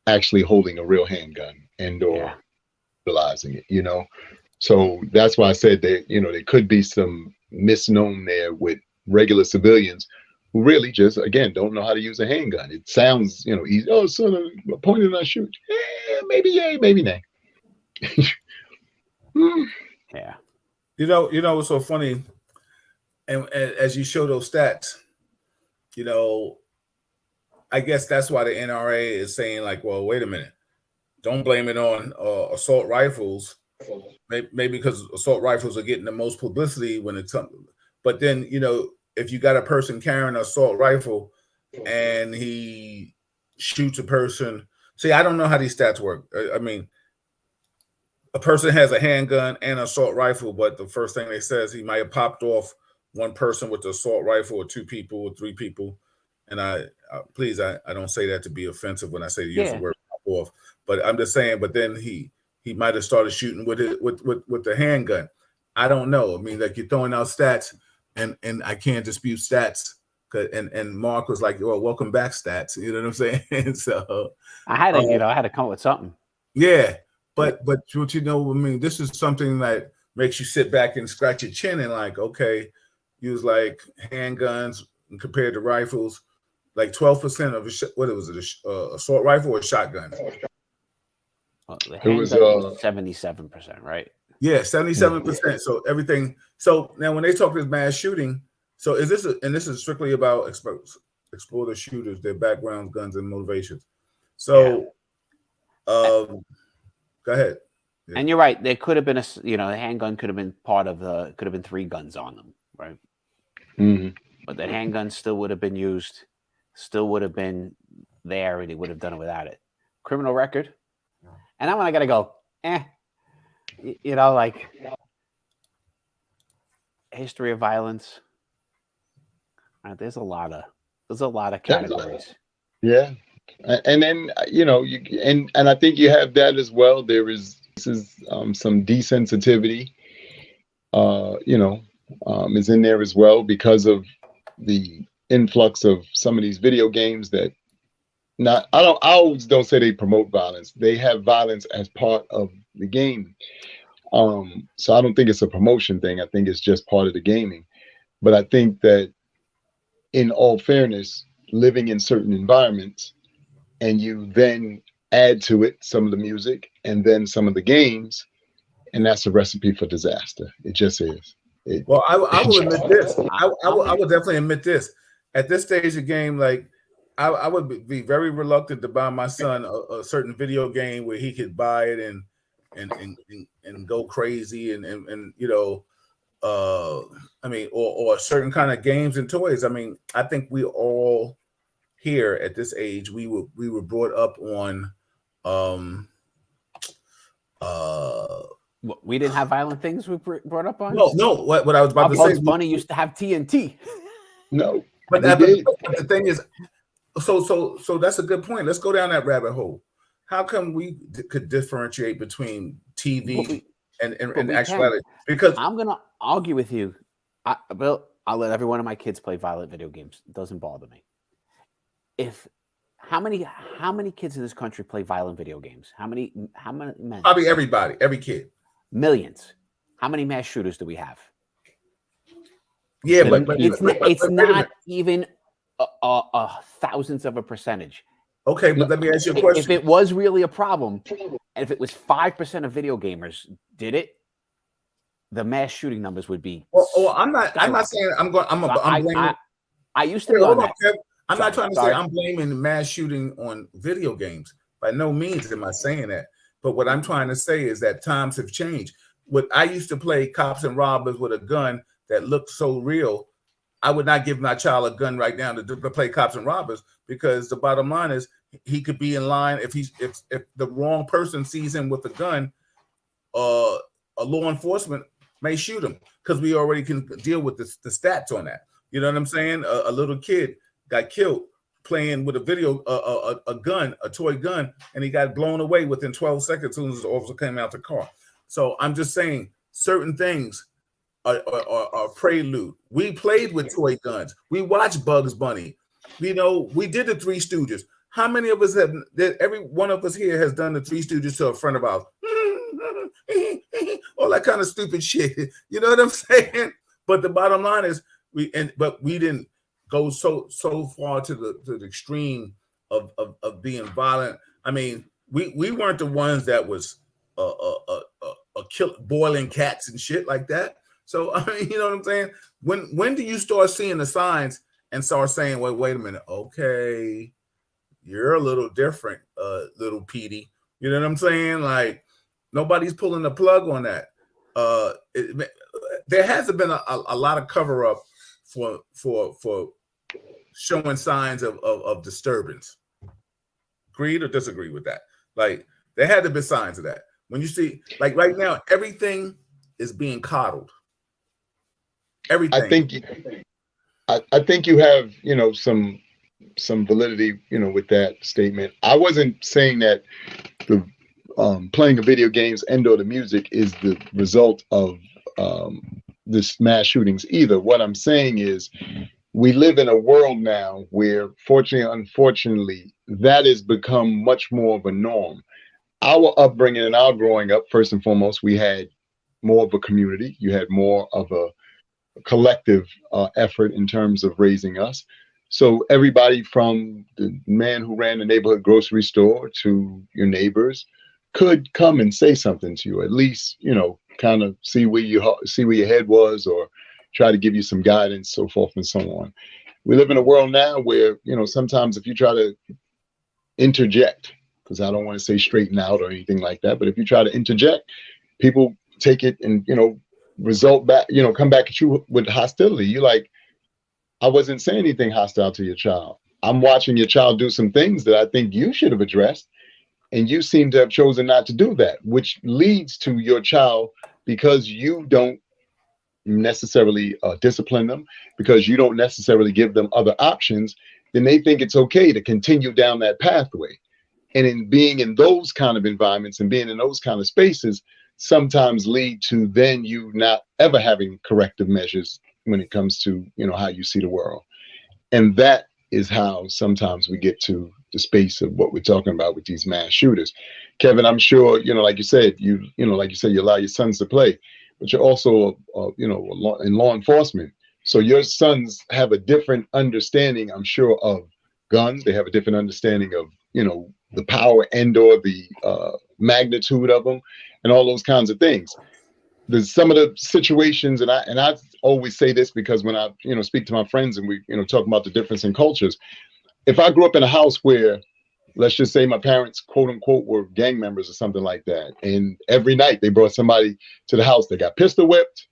actually holding a real handgun and or utilizing it, So that's why I said that, there could be some misnomer there with regular civilians who really just, again, don't know how to use a handgun. It sounds, easy. Oh, so point and I shoot. Maybe yay, maybe nay. Yeah. What's so funny? And as you show those stats, I guess that's why the NRA is saying, like, well, wait a minute, don't blame it on assault rifles. Maybe because assault rifles are getting the most publicity when it's something. But then, if you got a person carrying an assault rifle and he shoots a person, see, I don't know how these stats work. I mean, a person has a handgun and an assault rifle, but the first thing they say is he might have popped off one person with the assault rifle, or 2 people, or 3 people. And I don't say that to be offensive when I say to use the word pop off, but I'm just saying. But then he might have started shooting with it with the handgun. I don't know. I mean, like, you're throwing out stats, and I can't dispute stats. And Mark was like, "Well, welcome back, stats." You know what I'm saying? So I had to come up with something. Yeah. But what I mean, this is something that makes you sit back and scratch your chin and like, okay, use like handguns compared to rifles, like 12% of assault rifle or shotgun? Well, the handgun was 77%, right? Yeah, 77%. So everything. So now when they talk this mass shooting, so is this and this is strictly about explorer shooters, their backgrounds, guns, and motivations. So, go ahead. Yeah. And you're right. There could have been the handgun could have been could have been 3 guns on them, right? Mm-hmm. But that handgun still would have been used, still would have been there, and he would have done it without it. Criminal record. And I'm I gotta go, like history of violence. There's a lot of categories. Yeah. And then and I think you have that as well. There is some desensitivity, is in there as well because of the influx of some of these video games that I always don't say they promote violence. They have violence as part of the game. So I don't think it's a promotion thing. I think it's just part of the gaming. But I think that in all fairness, living in certain environments, and you then add to it some of the music and then some of the games, and that's a recipe for disaster. It just is. Well, I will admit this. I will definitely admit this. At this stage of the game, like I would be very reluctant to buy my son a certain video game where he could buy it and go crazy and I mean, or certain kind of games and toys. I mean, I think we all here at this age, we were brought up on we didn't have violent things we brought up on. No. What I was about to say. Bugs Bunny used to have TNT. No, but the thing is, so that's a good point. Let's go down that rabbit hole. How come we could differentiate between TV and actuality? Because I'm gonna argue with you. I'll let every one of my kids play violent video games. It doesn't bother me. How many kids in this country play violent video games? How many men? Probably everybody, every kid. Millions. How many mass shooters do we have? Yeah, but it's not even a thousandth of a percentage. Okay, but let me ask you a question. If it was really a problem, and if it was 5% of video gamers did it, the mass shooting numbers would be. Well, I'm not saying I'm blaming. I used to be on that. I'm not trying to say I'm blaming mass shooting on video games. By no means am I saying that. But what I'm trying to say is that times have changed. What I used to play cops and robbers with a gun that looked so real, I would not give my child a gun right now to play cops and robbers, because the bottom line is he could be in line if the wrong person sees him with a gun, a law enforcement may shoot him, because we already can deal with the stats on that. You know what I'm saying? A little kid got killed playing with a gun, a toy gun, and he got blown away within 12 seconds as soon as the officer came out the car. So I'm just saying certain things are prelude. We played with toy guns. We watched Bugs Bunny. We did the Three Stooges. How many of us have? Every one of us here has done the Three Stooges to a friend of ours. All that kind of stupid shit. You know what I'm saying? But the bottom line is we didn't go so far to the extreme of being violent. I mean, we weren't the ones that was boiling cats and shit like that. So I mean, you know what I'm saying? When do you start seeing the signs and start saying, wait a minute, okay, you're a little different, little Petey. You know what I'm saying? Like, nobody's pulling the plug on that. There hasn't been a lot of cover up for showing signs of disturbance. Agreed or disagree with that? Like, there had to be signs of that. When you see, like right now, everything is being coddled. Everything. I think you have some validity with that statement. I wasn't saying that the playing of video games and/or the music is the result of this mass shootings either. What I'm saying is, we live in a world now where, fortunately, unfortunately, that has become much more of a norm. Our upbringing and our growing up, first and foremost, we had more of a community. You had more of a collective effort in terms of raising us. So everybody from the man who ran the neighborhood grocery store to your neighbors could come and say something to you, at least, kind of see where your head was, or try to give you some guidance, so forth and so on. We live in a world now where, sometimes if you try to interject because I don't want to say straighten out or anything like that, but if you try to interject, people take it and, result back, come back at you with hostility. You like, I wasn't saying anything hostile to your child. I'm watching your child do some things that I think you should have addressed, and you seem to have chosen not to do that, which leads to your child, because you don't necessarily discipline them, because you don't necessarily give them other options, then they think it's okay to continue down that pathway. And in being in those kind of environments and being in those kind of spaces sometimes lead to then you not ever having corrective measures when it comes to, how you see the world. And that is how sometimes we get to the space of what we're talking about with these mass shooters. Kevin, I'm sure, like you said, you allow your sons to play, but you're also, in law enforcement. So your sons have a different understanding, I'm sure, of guns. They have a different understanding of, the power and or the magnitude of them and all those kinds of things. There's some of the situations, and I always say this because when I, speak to my friends and we, talk about the difference in cultures. If I grew up in a house where, let's just say my parents, quote unquote, were gang members or something like that, and every night they brought somebody to the house that got pistol whipped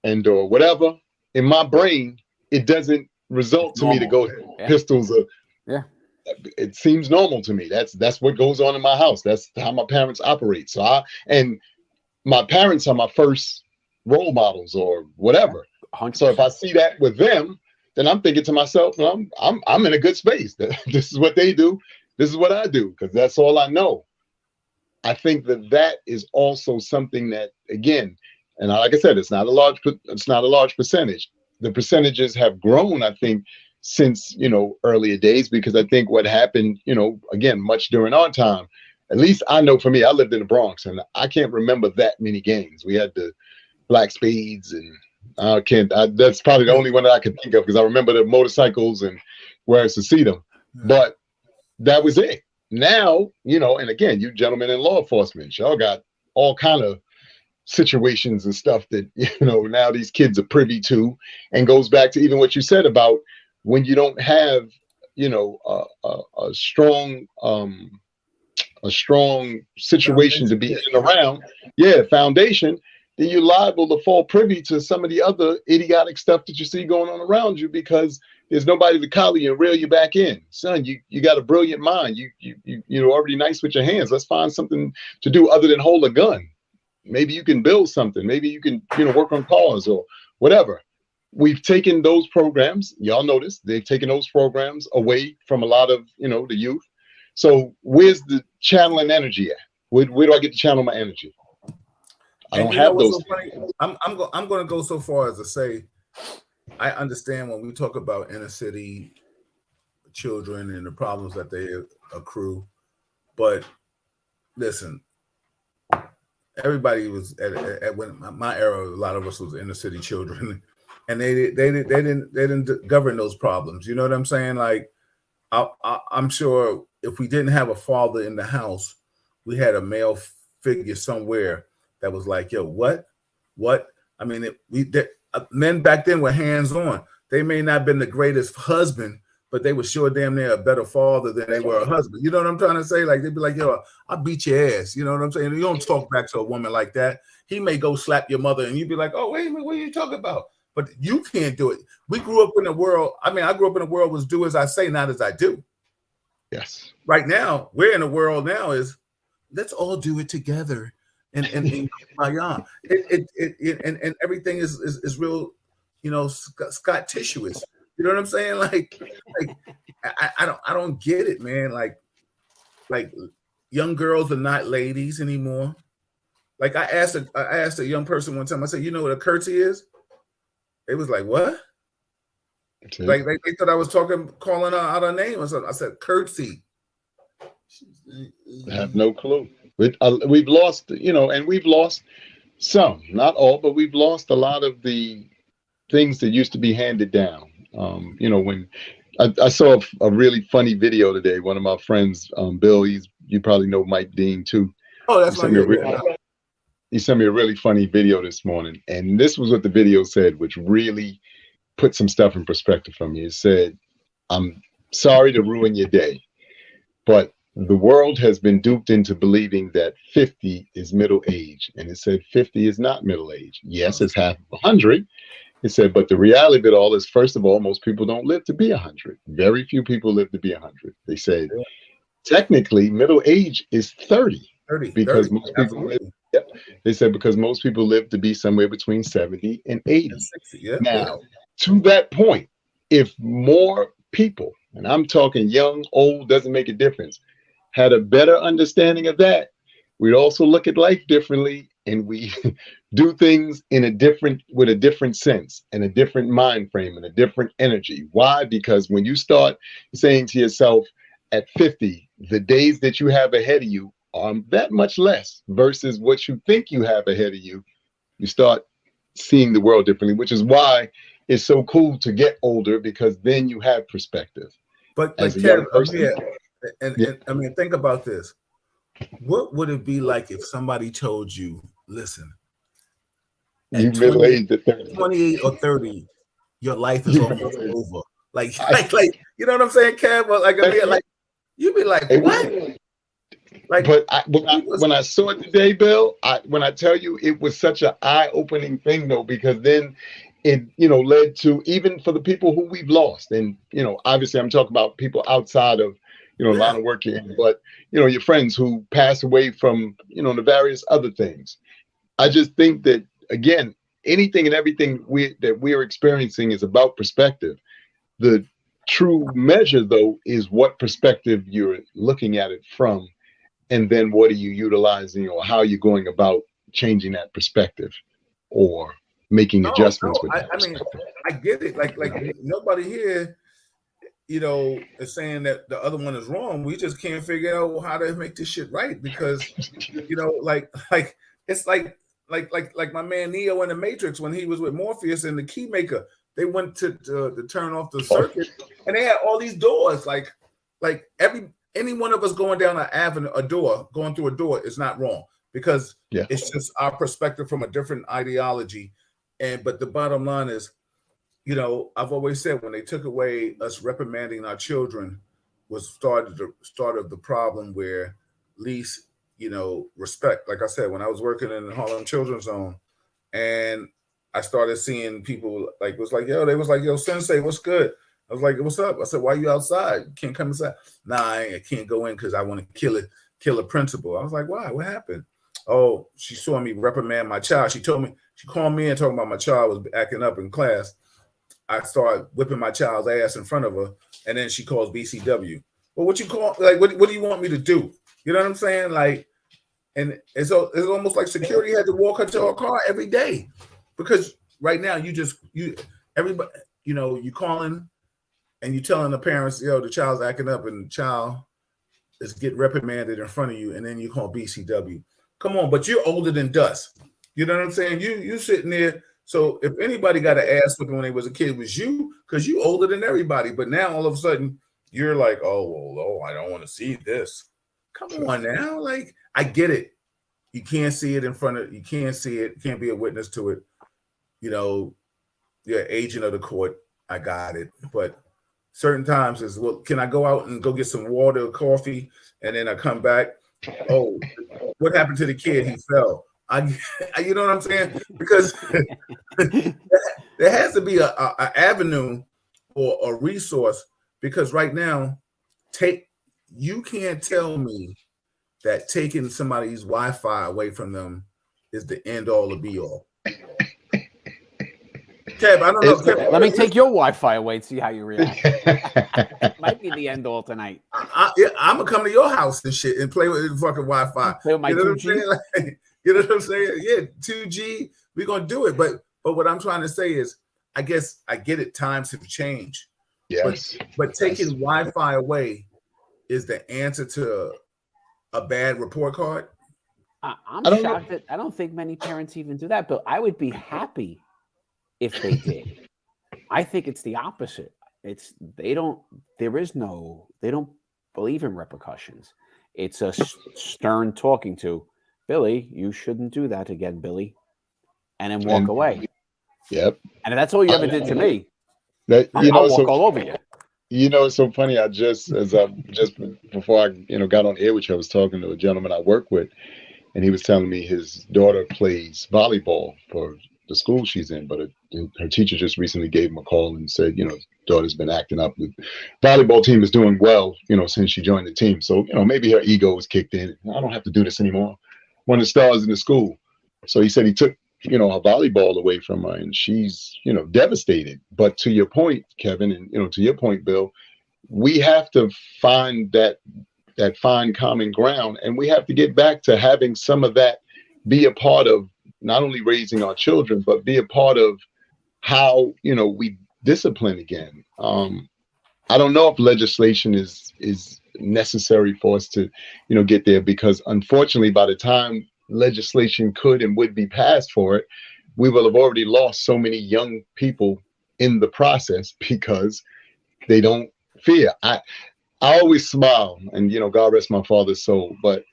and or whatever, in my brain, it doesn't result to me to go pistols. Yeah. It seems normal to me. That's what goes on in my house. That's how my parents operate. So my parents are my first role models or whatever. 100%. So if I see that with them, then I'm thinking to myself, well, I'm in a good space. This is what they do. This is what I do, because that's all I know. I think that is also something that, again, and like I said, it's not a large percentage. The percentages have grown, I think, since, earlier days, because I think what happened, again, much during our time, at least I know for me, I lived in the Bronx and I can't remember that many gangs. We had the Black Spades, and that's probably the only one that I can think of, because I remember the motorcycles and where I used to see them, but that was it. Now, and again, you gentlemen in law enforcement, y'all got all kind of situations and stuff that, now these kids are privy to, and goes back to even what you said about when you don't have, a strong situation to be in and around, foundation, then you're liable to fall privy to some of the other idiotic stuff that you see going on around you, because there's nobody to collar you and reel you back in. Son, you got a brilliant mind. You're already nice with your hands. Let's find something to do other than hold a gun. Maybe you can build something. Maybe you can, work on cars or whatever. We've taken those programs. Y'all notice they've taken those programs away from a lot of, the youth. So where's the channeling energy at? Where do I get to channel my energy? I don't have those. So funny? I'm going to go so far as to say, I understand when we talk about inner city children and the problems that they accrue, but listen, everybody was at when my era, a lot of us was inner city children, and they didn't govern those problems. You know what I'm saying? Like, I'm sure if we didn't have a father in the house, we had a male figure somewhere that was like, yo, what? I mean, men back then were hands-on. They may not have been the greatest husband, but they were sure damn near a better father than they were a husband. You know what I'm trying to say? Like, they'd be like, yo, I'll beat your ass. You know what I'm saying? You don't talk back to a woman like that. He may go slap your mother and you'd be like, oh, wait a minute, what are you talking about? But you can't do it. We grew up in a world. I grew up in a world was do as I say, not as I do. Yes. Right now, we're in a world now is let's all do it together. And and everything is real, Scott tissuous. You know what I'm saying? Like I don't get it, man. Like young girls are not ladies anymore. Like I asked a young person one time. I said, you know what a curtsy is? They was like, what? Like they thought I was calling out her name or something. I said curtsy. I have no clue. We've lost, and we've lost some, not all, but we've lost a lot of the things that used to be handed down. When I saw a really funny video today, one of my friends, Bill, you probably know Mike Dean too. Oh, that's he sent me a really funny video this morning, and this was what the video said, which really put some stuff in perspective for me. It said, "I'm sorry to ruin your day, but the world has been duped into believing that 50 is middle age. And it said 50 is not middle age. Yes, it's half of 100. It said, but the reality of it all is, first of all, most people don't live to be 100. Very few people live to be 100. They said, technically, middle age is 30. 30, because 30, most people live. absolutely. Yep. They said because most people live to be somewhere between 70 and 80. And 60, yeah. Now, to that point, if more people, and I'm talking young, old, doesn't make a difference, had a better understanding of that, we'd also look at life differently, and we do things in a different, with a different sense and a different mind frame and a different energy. Why? Because when you start saying to yourself at 50, the days that you have ahead of you are that much less versus what you think you have ahead of you, you start seeing the world differently, which is why it's so cool to get older, because then you have perspective. But As a Kev, young person, and I mean, think about this. What would it be like if somebody told you, listen, you at middle-aged at 30. 28 or 30, your life is almost over. Like, you know what I'm saying, Kev? Like, I mean, like, you'd be like, what? Like, but when I saw it today, Bill, when I tell you, it was such an eye-opening thing, though, because then it, led to, even for the people who we've lost, and obviously I'm talking about people outside of the line of work you're in, but your friends who pass away from the various other things. I just think that, again, anything and everything that we're experiencing is about perspective. The true measure, though, is what perspective you're looking at it from. And then what are you utilizing, or how you're going about changing that perspective or making adjustments with that. I mean, I get it. Like nobody here, is saying that the other one is wrong. We just can't figure out how to make this shit right, because, like it's like my man Neo in the Matrix, when he was with Morpheus and the Keymaker, they went to turn off the circuit, and they had all these doors. Like any one of us going down an avenue, going through a door is not wrong, because it's just our perspective from a different ideology. But the bottom line is, I've always said, when they took away us reprimanding our children was start of the problem, where least, respect. Like I said, when I was working in the Harlem Children's Zone, and I started seeing people they was like, yo, Sensei, what's good? I was like, what's up? I said, why you outside? You can't come inside. Nah, I can't go in because I want to kill a principal. I was like, why? What happened? Oh, she saw me reprimand my child. She called me and talking about my child was acting up in class. I started whipping my child's ass in front of her, and then she calls BCW. Well, what you call, what do you want me to do? You know what I'm saying? And it's almost like security had to walk her to her car every day, because right now everybody, you calling and you telling the parents, the child's acting up and the child is getting reprimanded in front of you, and then you call BCW. Come on, but you're older than dust. You know what I'm saying? You sitting there. So if anybody got an ass whipping when they was a kid, it was you, because you older than everybody. But now all of a sudden you're like, oh, I don't want to see this. Come on now. Like, I get it. You can't see it you can't see it. You can't be a witness to it. You're agent of the court. I got it. But certain times is, well, can I go out and go get some water or coffee, and then I come back? Oh, what happened to the kid? He fell. You know what I'm saying? Because there has to be a avenue or a resource, because right now, you can't tell me that taking somebody's Wi-Fi away from them is the end all, the be all. Kev, I don't know. Kev, let me take your Wi-Fi away and see how you react. Might be the end all tonight. I'm gonna come to your house and shit and play with the fucking Wi-Fi. Play with my 2G. You know what I'm saying? Yeah, 2G. We're gonna do it. But what I'm trying to say is, I guess I get it. Times have changed. Yes. But taking Wi-Fi away is the answer to a bad report card. I'm shocked that I don't think many parents even do that, but I would be happy if they did. I think it's the opposite. They don't believe in repercussions. It's a stern talking to, Billy, you shouldn't do that again, Billy, and then walk away. Yep. And if that's all you ever did to me, I'll walk all over you. It's so funny. Just before I, got on air with you, I was talking to a gentleman I work with, and he was telling me his daughter plays volleyball for the school she's in, but her teacher just recently gave him a call and said, daughter's been acting up. The volleyball team is doing well, since she joined the team. So, maybe her ego was kicked in. I don't have to do this anymore. One of the stars in the school. So he said he took, her volleyball away from her, and she's, devastated. But to your point, Kevin, and, to your point, Bill, we have to find that fine common ground, and we have to get back to having some of that be a part of not only raising our children, but be a part of how we discipline again. I don't know if legislation is necessary for us to get there, because unfortunately by the time legislation could and would be passed for it, we will have already lost so many young people in the process because they don't fear. I always smile, and God rest my father's soul, but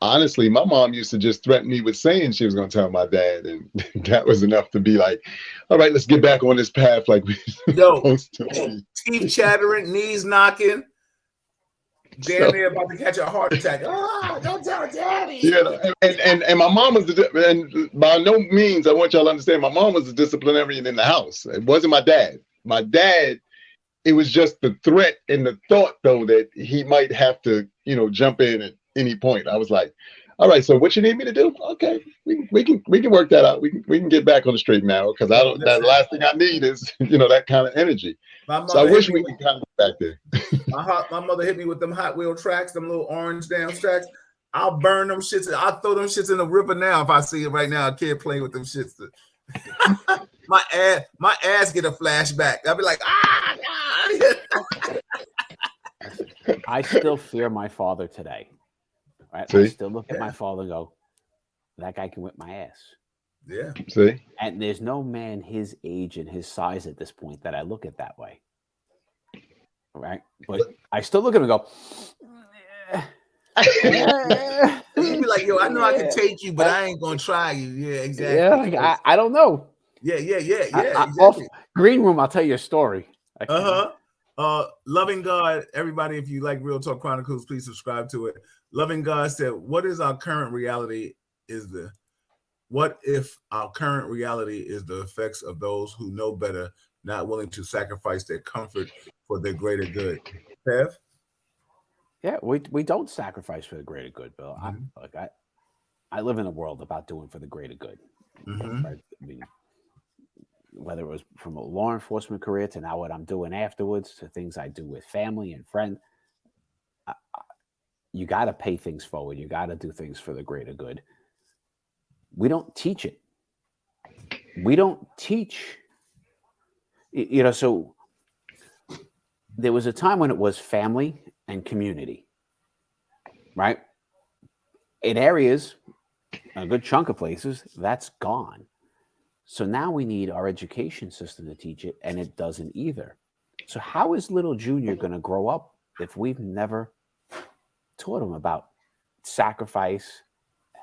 honestly, my mom used to just threaten me with saying she was going to tell my dad, and that was enough to be like, all right, let's get back on this path like we supposed to be. Teeth chattering, knees knocking, damn near about to catch a heart attack. Oh, don't tell daddy. And my mom was and by no means, I want y'all to understand, my mom was the disciplinarian in the house. It wasn't my dad. My dad, it was just the threat and the thought, though, that he might have to, jump in at any point. I was like, all right, so what you need me to do? Okay, we can work that out. We can get back on the straight now, because I don't. That last thing I need is that kind of energy. So I wish we could kind of get back there. My mother hit me with them Hot Wheel tracks, them little orange down tracks. I'll burn them shits. I'll throw them shits in the river now if I see it right now. A kid playing with them shits. my ass get a flashback. I'll be like, I still fear my father today. Right? See? I still look at my father and go, that guy can whip my ass. Yeah. See? And there's no man his age and his size at this point that I look at that way. Right? But I still look at him and go, You'd be like, yo, I know I can take you, but I ain't gonna try you. Yeah, exactly. Yeah, like, I don't know. Yeah, exactly. Off green room, I'll tell you a story. Loving God, everybody, if you like Real Talk Chronicles, please subscribe to it. Loving God said, what if our current reality is the effects of those who know better, not willing to sacrifice their comfort for their greater good? Kev? Yeah, we don't sacrifice for the greater good, Bill. Mm-hmm. I live in a world about doing for the greater good. Mm-hmm. Right? I mean, whether it was from a law enforcement career to now what I'm doing afterwards, to things I do with family and friends, you got to pay things forward. You got to do things for the greater good. We don't teach it. We don't teach. So there was a time when it was family and community, right? In areas, a good chunk of places, that's gone. So now we need our education system to teach it, and it doesn't either. So how is little Junior going to grow up if we've never taught him about sacrifice,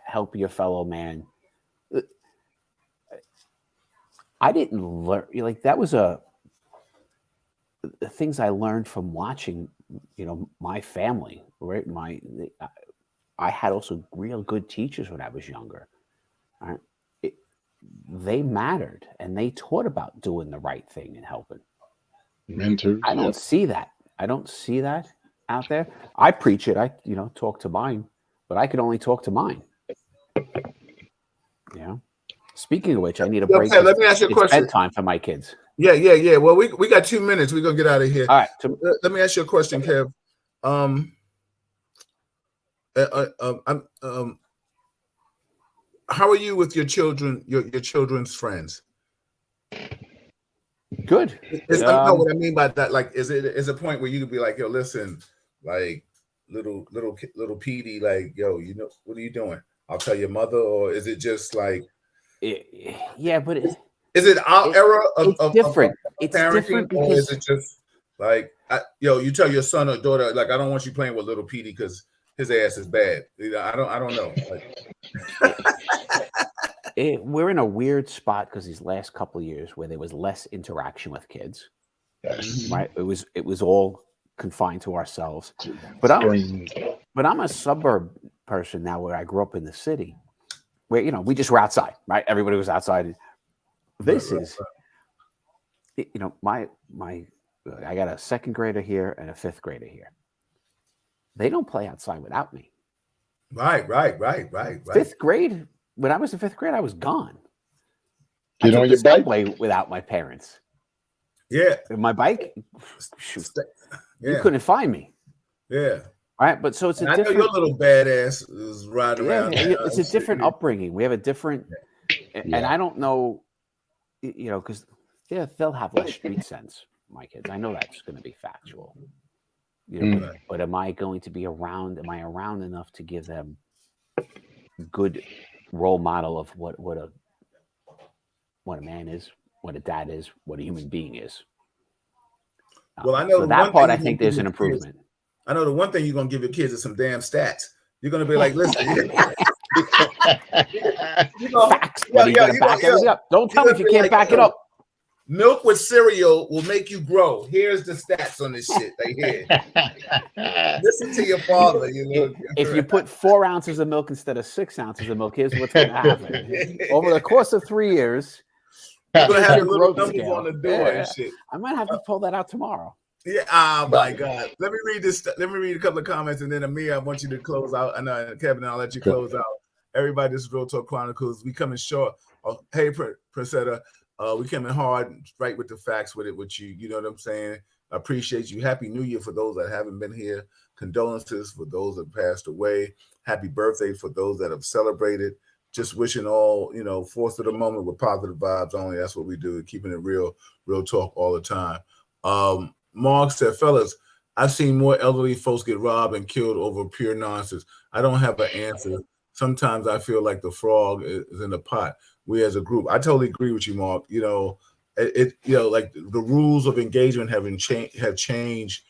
help your fellow man? I didn't learn, that was the things I learned from watching, my family, right? I had also real good teachers when I was younger. Right? They mattered, and they taught about doing the right thing and helping. Mentors. I don't see that. I don't see that out there. I preach it. I, talk to mine, but I can only talk to mine. Speaking of which, I need a break. Okay, let me ask you a question. It's bedtime for my kids. Yeah. Well, we got 2 minutes. We're gonna get out of here. All right. Let me ask you a question, Kev. How are you with your children? Your children's friends? Good. I know what I mean by that. Like, is a point where you could be like, yo, listen, like little Petey, like, yo, what are you doing? I'll tell your mother, or is it just like, yeah, but is it our era of different? It's parenting, different, because, or is it just like, you tell your son or daughter, like, I don't want you playing with little Petey because his ass is bad. I don't know. We're in a weird spot because these last couple of years where there was less interaction with kids, Yes. right? It was all confined to ourselves. But I'm a suburb person now, where I grew up in the city, where we just were outside, right? Everybody was outside. This is, my I got a second grader here and a fifth grader here. They don't play outside without me. Right. Fifth grade, when I was in fifth grade, I was gone. Get on your bike subway without my parents. Yeah. My bike, shoot, you Yeah. couldn't find me. Yeah. Right, but so it's a I different. know your little badass is riding around. It's a different upbringing. We have a different, and I don't know, because they'll have less street sense. My kids, I know that's going to be factual. But am I going to be around? Am I around enough to give them good role model of what a man is, what a dad is, what a human being is? Well, I know so that part. I think there's an improvement. I know the one thing you're gonna give your kids is some damn stats. You're gonna be like, listen, facts. But you gotta back everything up. Don't tell me if you can't back it up. Milk with cereal will make you grow. Here's the stats on this shit right here. Listen to your father. If you put 4 ounces of milk instead of 6 ounces of milk, here's what's going to happen. Over the course of 3 years, you're going to have little numbers on the door and shit. I might have to pull that out tomorrow. Yeah. Oh my God. Let me read this. Let me read a couple of comments, and then Amir, I want you to close out. And Kevin, I'll let you close out. Everybody, this is Real Talk Chronicles. We coming short. Hey, Presetta. We coming hard, right with the facts with you. You know what I'm saying? I appreciate you. Happy New Year for those that haven't been here. Condolences for those that passed away. Happy birthday for those that have celebrated. Just wishing all, force of the moment with positive vibes only. That's what we do. Keeping it real talk all the time. Mark said, fellas, I've seen more elderly folks get robbed and killed over pure nonsense. I don't have an answer. Sometimes I feel like the frog is in the pot. We as a group, I totally agree with you, Mark. Like the rules of engagement have changed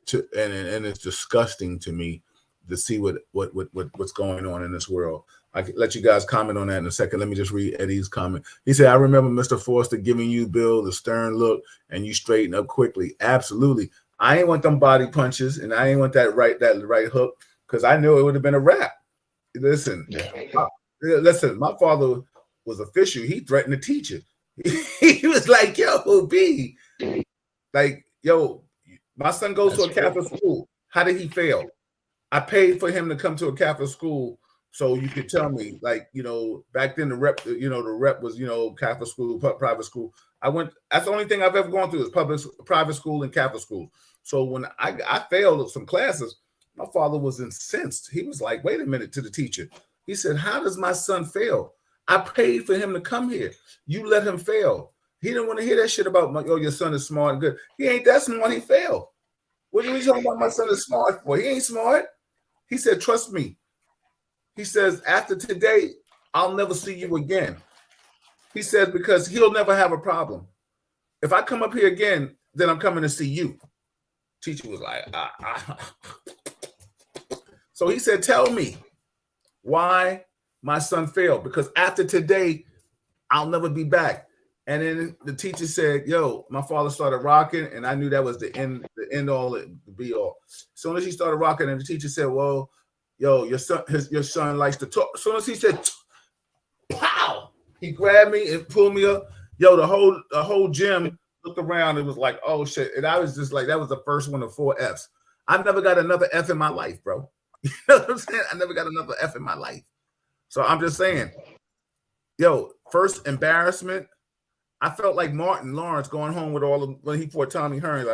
to, and it's disgusting to me to see what's going on in this world. I can let you guys comment on that in a second. Let me just read Eddie's comment. He said, I remember Mr. Forster giving you, Bill, the stern look, and you straighten up quickly. Absolutely. I ain't want them body punches, and I ain't want that right hook, because I knew it would have been a wrap. Listen, my father was official. He threatened the teacher. He was like, yo, B, like, yo, my son goes to a Catholic school. How did he fail? I paid for him to come to a Catholic school, so you could tell me, like, back then the rep was, Catholic school, private school. That's the only thing I've ever gone through is private school and Catholic school. So when I failed some classes, my father was incensed. He was like, wait a minute, to the teacher. He said, how does my son fail? I paid for him to come here. You let him fail. He didn't want to hear that shit about, your son is smart and good. He ain't that smart. He failed. What are you talking about my son is smart for? He ain't smart. He said, trust me. He says, after today, I'll never see you again. He says, because he'll never have a problem. If I come up here again, then I'm coming to see you. Teacher was like, So he said, tell me why my son failed, because after today, I'll never be back. And then the teacher said, yo, my father started rocking, and I knew that was the end all, the be all. As soon as he started rocking, and the teacher said, well, yo, your son likes to talk. As soon as he said, pow, he grabbed me and pulled me up. Yo, the whole gym looked around. It was like, oh shit. And I was just like, that was the first one of 4 Fs. I never got another F in my life, bro. You know what I'm saying? I never got another F in my life. So I'm just saying, yo, first embarrassment. I felt like Martin Lawrence going home with when he fought Tommy Hearns.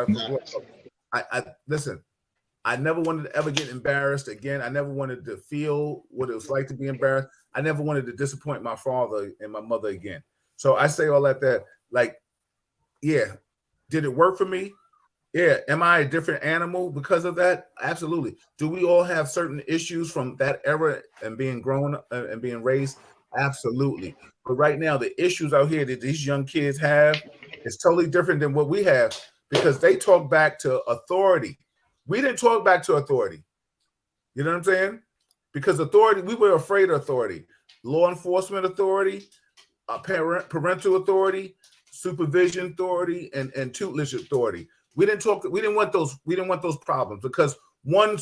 I listen. I never wanted to ever get embarrassed again. I never wanted to feel what it was like to be embarrassed. I never wanted to disappoint my father and my mother again. So I say all that, like, yeah, did it work for me? Yeah. Am I a different animal because of that? Absolutely. Do we all have certain issues from that era and being grown up and being raised? Absolutely. But right now, the issues out here that these young kids have is totally different than what we have, because they talk back to authority. We didn't talk back to authority. You know what I'm saying? Because authority, we were afraid of authority. Law enforcement authority, parental authority, supervision authority and tutelage authority. We didn't want those problems because one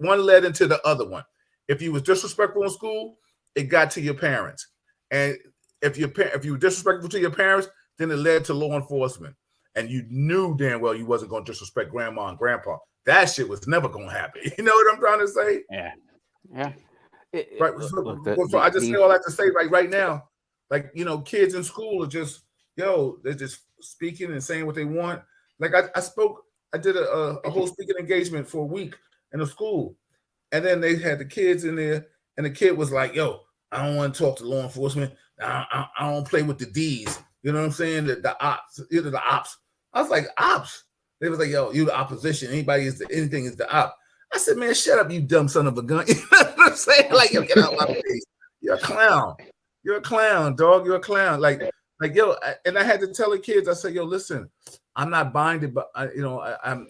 led into the other one. If you was disrespectful in school, it got to your parents. And if you were disrespectful to your parents, then it led to law enforcement. And you knew damn well you wasn't going to disrespect grandma and grandpa. That shit was never going to happen. You know what I'm trying to say? Yeah. Yeah. Right. So I just say all that to say right now, like, you know, kids in school are just, they're just speaking and saying what they want. Like I did a whole speaking engagement for a week in a school. And then they had the kids in there and the kid was like, yo, I don't want to talk to law enforcement. I don't play with the D's. You know what I'm saying? The ops, the ops. I was like, ops? They was like, yo, you the opposition. Anything is the op. I said, man, shut up, you dumb son of a gun. You know what I'm saying? Like, yo, get out of my face. You're a clown. You're a clown, dog. You're a clown. Like, yo, and I had to tell the kids, I said, yo, listen, I'm not binded, but I'm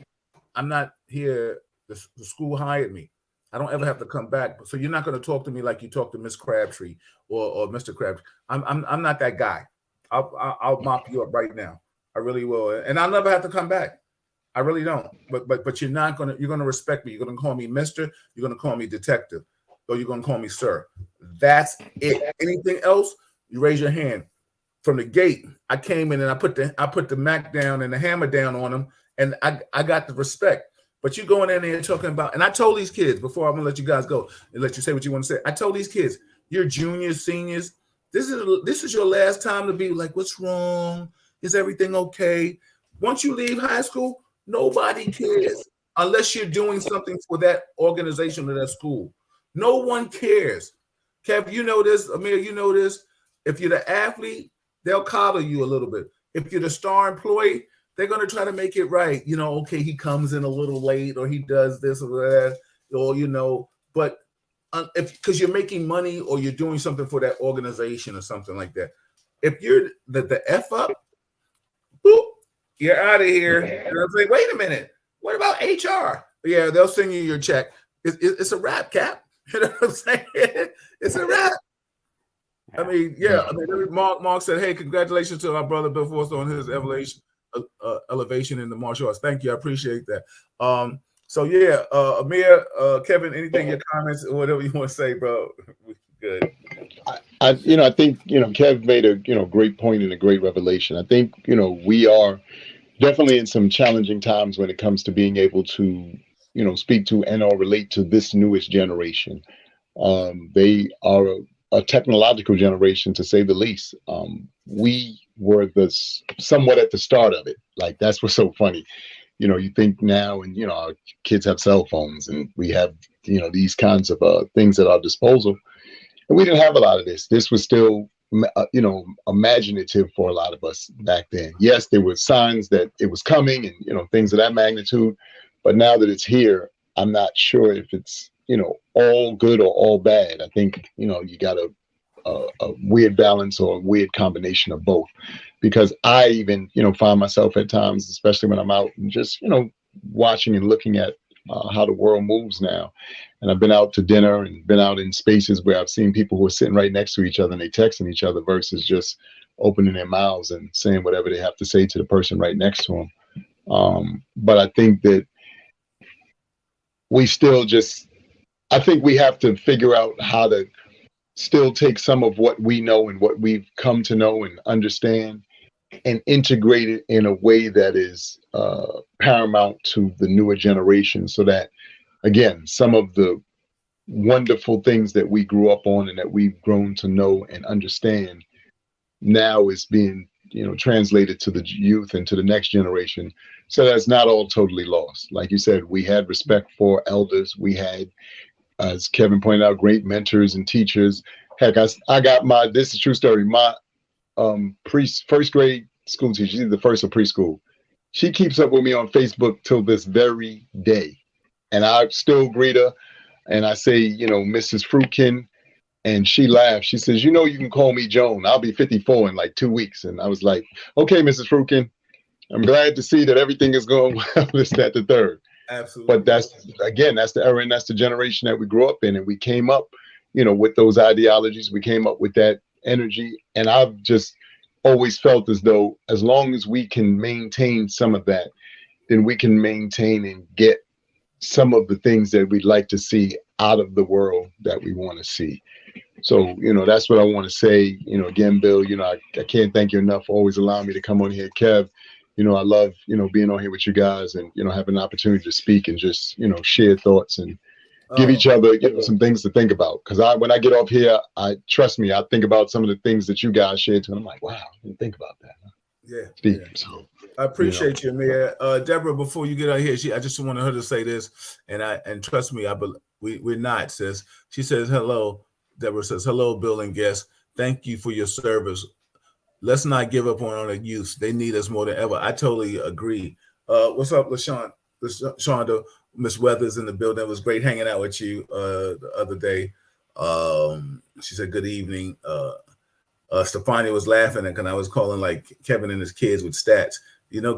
not here. The school hired me. I don't ever have to come back. So you're not going to talk to me like you talk to Miss Crabtree or Mr. Crabtree. I'm not that guy. I'll mop you up right now. I really will, and I'll never have to come back. I really don't. But you're gonna respect me. You're gonna call me Mister. You're gonna call me Detective, or you're gonna call me Sir. That's it. Anything else, you raise your hand. From the gate, I came in and I put the Mac down and the hammer down on them, and I got the respect. But you going in there talking about, and I told these kids before I'm gonna let you guys go and let you say what you want to say. I told these kids, you're juniors, seniors. This is your last time to be like, what's wrong? Is everything okay? Once you leave high school, nobody cares unless you're doing something for that organization or that school. No one cares. Kev, you know this. Amir, you know this. If you're the athlete, they'll coddle you a little bit. If you're the star employee, they're going to try to make it right. You know, okay, he comes in a little late or he does this or that, or, but because you're making money or you're doing something for that organization or something like that. If you're the F up, boop, you're out of here. And I'm like, wait a minute. What about HR? Yeah, they'll send you your check. It's a wrap, Cap. You know what I'm saying? It's a wrap. I mean, yeah. I mean, Mark said, hey, congratulations to our brother Bill Forster on his elevation in the martial arts. Thank you. I appreciate that. So, yeah, Amir, Kevin, anything, your comments, or whatever you want to say, bro? Good. I think, Kev made a, great point and a great revelation. I think, we are definitely in some challenging times when it comes to being able to, speak to and or relate to this newest generation. They are a technological generation, to say the least. We were somewhat at the start of it. Like, that's what's so funny. You think now, and, our kids have cell phones and we have, these kinds of things at our disposal. And we didn't have a lot of this. This was still, imaginative for a lot of us back then. Yes, there were signs that it was coming and, things of that magnitude. But now that it's here, I'm not sure if it's, all good or all bad. I think, you got a weird balance or a weird combination of both. Because I even, find myself at times, especially when I'm out and just, watching and looking at how the world moves now. And I've been out to dinner and been out in spaces where I've seen people who are sitting right next to each other and they texting each other versus just opening their mouths and saying whatever they have to say to the person right next to them. But I think that I think we have to figure out how to still take some of what we know and what we've come to know and understand and integrate it in a way that is paramount to the newer generation, so that, again, some of the wonderful things that we grew up on and that we've grown to know and understand now is being, translated to the youth and to the next generation. So that's not all totally lost. Like you said, we had respect for elders. We had, as Kevin pointed out, great mentors and teachers. Heck, I got this is a true story. My first grade school teacher, she's the first of preschool. She keeps up with me on Facebook till this very day. And I still greet her and I say, Mrs. Fruitkin, and she laughs. She says, you can call me Joan. I'll be 54 in like 2 weeks. And I was like, okay, Mrs. Fruitkin, I'm glad to see that everything is going well. This, that, the third. Absolutely. But that's the era and that's the generation that we grew up in. And we came up, with those ideologies. We came up with that energy. And I've just always felt as though as long as we can maintain some of that, then we can maintain and get some of the things that we'd like to see out of the world that we want to see. So, that's what I want to say. Again, Bill, I can't thank you enough for always allowing me to come on here. Kev, I love, being on here with you guys and, having an opportunity to speak and just, share thoughts and give each other, some things to think about. Because when I get off here, trust me, I think about some of the things that you guys shared too. And I'm like, wow, I didn't think about that. Yeah. Deep, yeah. so. I appreciate you, Amir. Deborah, before you get out here, I just wanted her to say this, and trust me, we're not, sis. She says hello. Deborah says hello, Bill and guests. Thank you for your service. Let's not give up on our youth. They need us more than ever. I totally agree. What's up, LaShonda? Miss Weathers in the building. It was great hanging out with you the other day. She said good evening. Stefania was laughing because I was calling like Kevin and his kids with stats.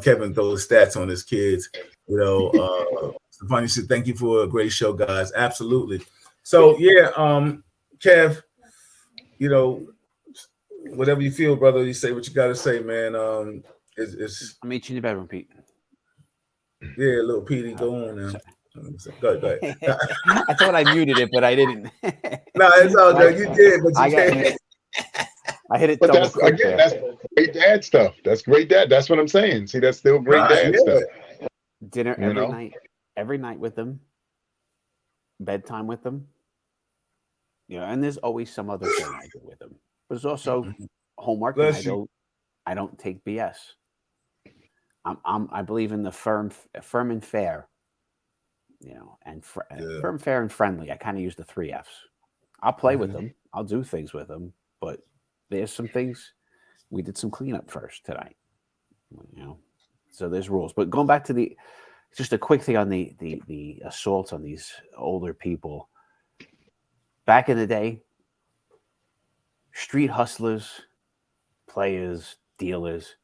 Kevin throws stats on his kids. Stefania said, thank you for a great show, guys. Absolutely. So, yeah, Kev, whatever you feel, brother, you say what you got to say, man. I'll meet you in the bedroom, Pete. Yeah, little Petey, go on now. Go ahead. I thought I muted it, but I didn't. No, it's all good. You did, but you can't. I hit it. But that's great dad stuff. That's great dad. That's what I'm saying. See, that's still great dad stuff. Dinner every night with them, bedtime with them. And there's always some other thing I do with them. But there's also homework. And I don't take BS. I believe in the firm and fair. And firm, fair, and friendly. I kind of use the 3 Fs. I'll play with them. I'll do things with them, but there's some things. We did some cleanup first tonight. So there's rules. But going back to just a quick thing on the assaults on these older people. Back in the day, street hustlers, players, dealers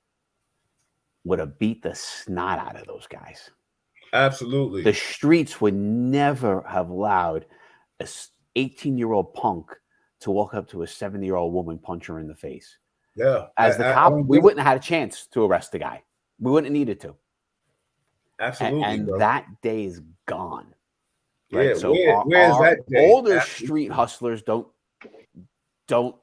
would have beat the snot out of those guys. Absolutely. The streets would never have allowed a 18-year-old punk to walk up to a 70-year-old woman, punch her in the face. Yeah. As the cop, we wouldn't have had a chance to arrest the guy. We wouldn't have needed to. Absolutely. And that day is gone. Right? Yeah, so where's that day? Older street hustlers don't do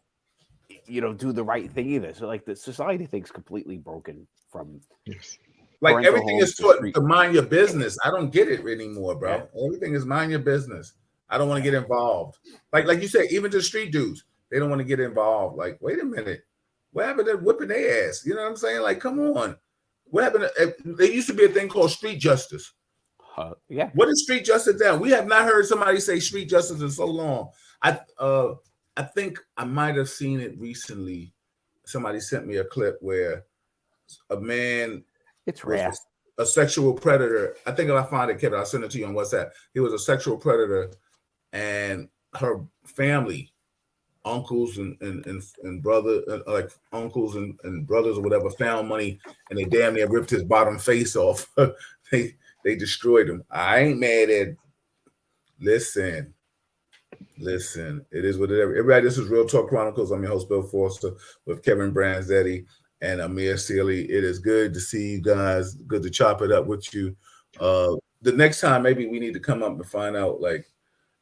the right thing either. So like the society thinks completely broken from like everything is taught to mind your business. I don't get it anymore, bro. Yeah. Everything is mind your business. I don't want to get involved. Like you said, even the street dudes, they don't want to get involved. Like, wait a minute, what happened to whipping their ass? You know what I'm saying? Like, come on, what happened? There used to be a thing called street justice. Yeah. What is street justice now? We have not heard somebody say street justice in so long. I think I might have seen it recently. Somebody sent me a clip where a man, it's rare, a sexual predator. I think if I find it, Kevin, I'll send it to you on WhatsApp. He was a sexual predator, and her family, uncles and brother, like uncles and brothers or whatever, found money, and they damn near ripped his bottom face off. They destroyed him. I ain't mad at. Listen. It is what it is. Everybody, this is Real Talk Chronicles. I'm your host, Bill Forster, with Kevin Branzetti and Amir Sealy. It is good to see you guys. Good to chop it up with you. The next time, maybe we need to come up and find out, like,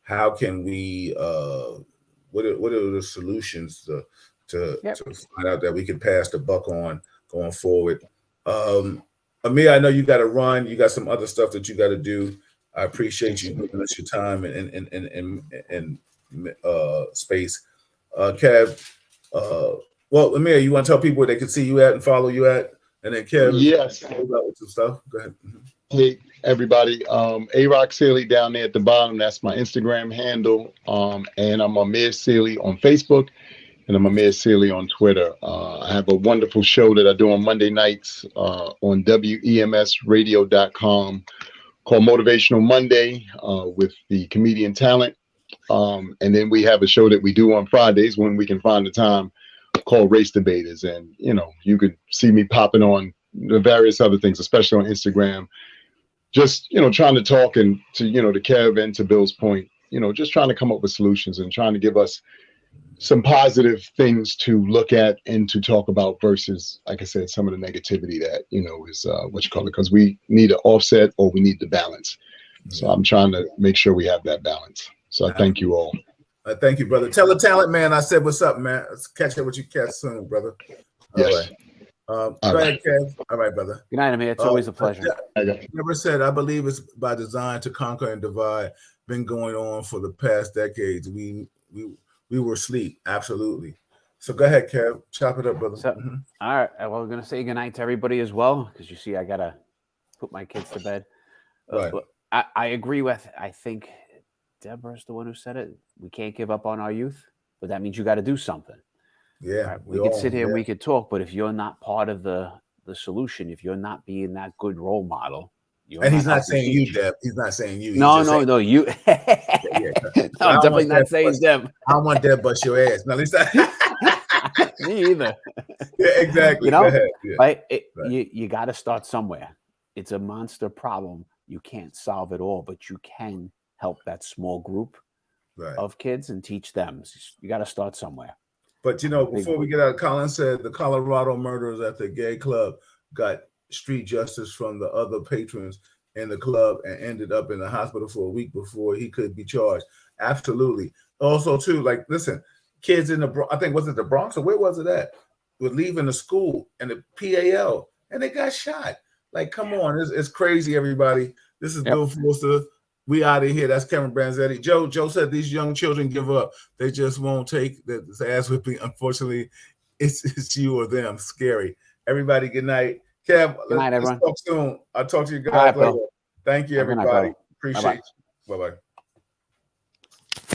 how can we? What are the solutions to find out that we can pass the buck on going forward? Amir, I know you got to run. You got some other stuff that you got to do. I appreciate you giving us your time and space. Kev, well, Amir, you want to tell people where they can see you at and follow you at? And then Kev, yes, with some stuff. Go ahead. Hey, everybody. A-Rock Sealy down there at the bottom. That's my Instagram handle. And I'm Amir Sealy on Facebook. And I'm Amir Sealy on Twitter. I have a wonderful show that I do on Monday nights on WEMSradio.com called Motivational Monday with the comedian Talent. And then we have a show that we do on Fridays when we can find the time called Race Debaters. And, you could see me popping on the various other things, especially on Instagram. Just, trying to talk to Kev and to Bill's point, just trying to come up with solutions and trying to give us some positive things to look at and to talk about versus, like I said, some of the negativity that, is what you call it, because we need an offset or we need the balance. So I'm trying to make sure we have that balance. So I thank you all. Thank you, brother. Tell the talent man I said what's up, man. Let's catch up with you cats soon, brother. Yes. Go ahead, Kev. All right, brother. Good night, Amir. It's always a pleasure. Never said, I believe it's by design to conquer and divide. Been going on for the past decades. We were asleep. Absolutely. So go ahead, Kev. Chop it up, brother. So, all right. Well, we're going to say goodnight to everybody as well, because you see, I got to put my kids to bed. Right. I agree with, I think Deborah's the one who said it. We can't give up on our youth, but that means you got to do something. Yeah. Right? We could sit here and we could talk, but if you're not part of the solution, if you're not being that good role model, and he's not saying you, Deb. He's not saying you. No, you. No, I'm definitely not saying Deb. I don't want Deb bust your ass. No, at least Me either. Yeah, exactly. Go ahead. Yeah. Right? You got to start somewhere. It's a monster problem. You can't solve it all, but you can help that small group of kids and teach them. You got to start somewhere. But, before we get out, Colin said the Colorado murderers at the gay club got street justice from the other patrons in the club and ended up in the hospital for a week before he could be charged. Absolutely. Also, too, listen, kids in I think, was it the Bronx or where was it at? Were leaving the school and the PAL and they got shot. Come on. It's crazy, everybody. This is Bill Forster. We out of here. That's Kevin Branzetti. Joe said these young children give up. They just won't take the ass whipping. Unfortunately, it's you or them. Scary. Everybody, good night. Kev, good night, everyone. Let's talk soon. I'll talk to you guys later. Thank you, everybody. Appreciate you. Bye-bye.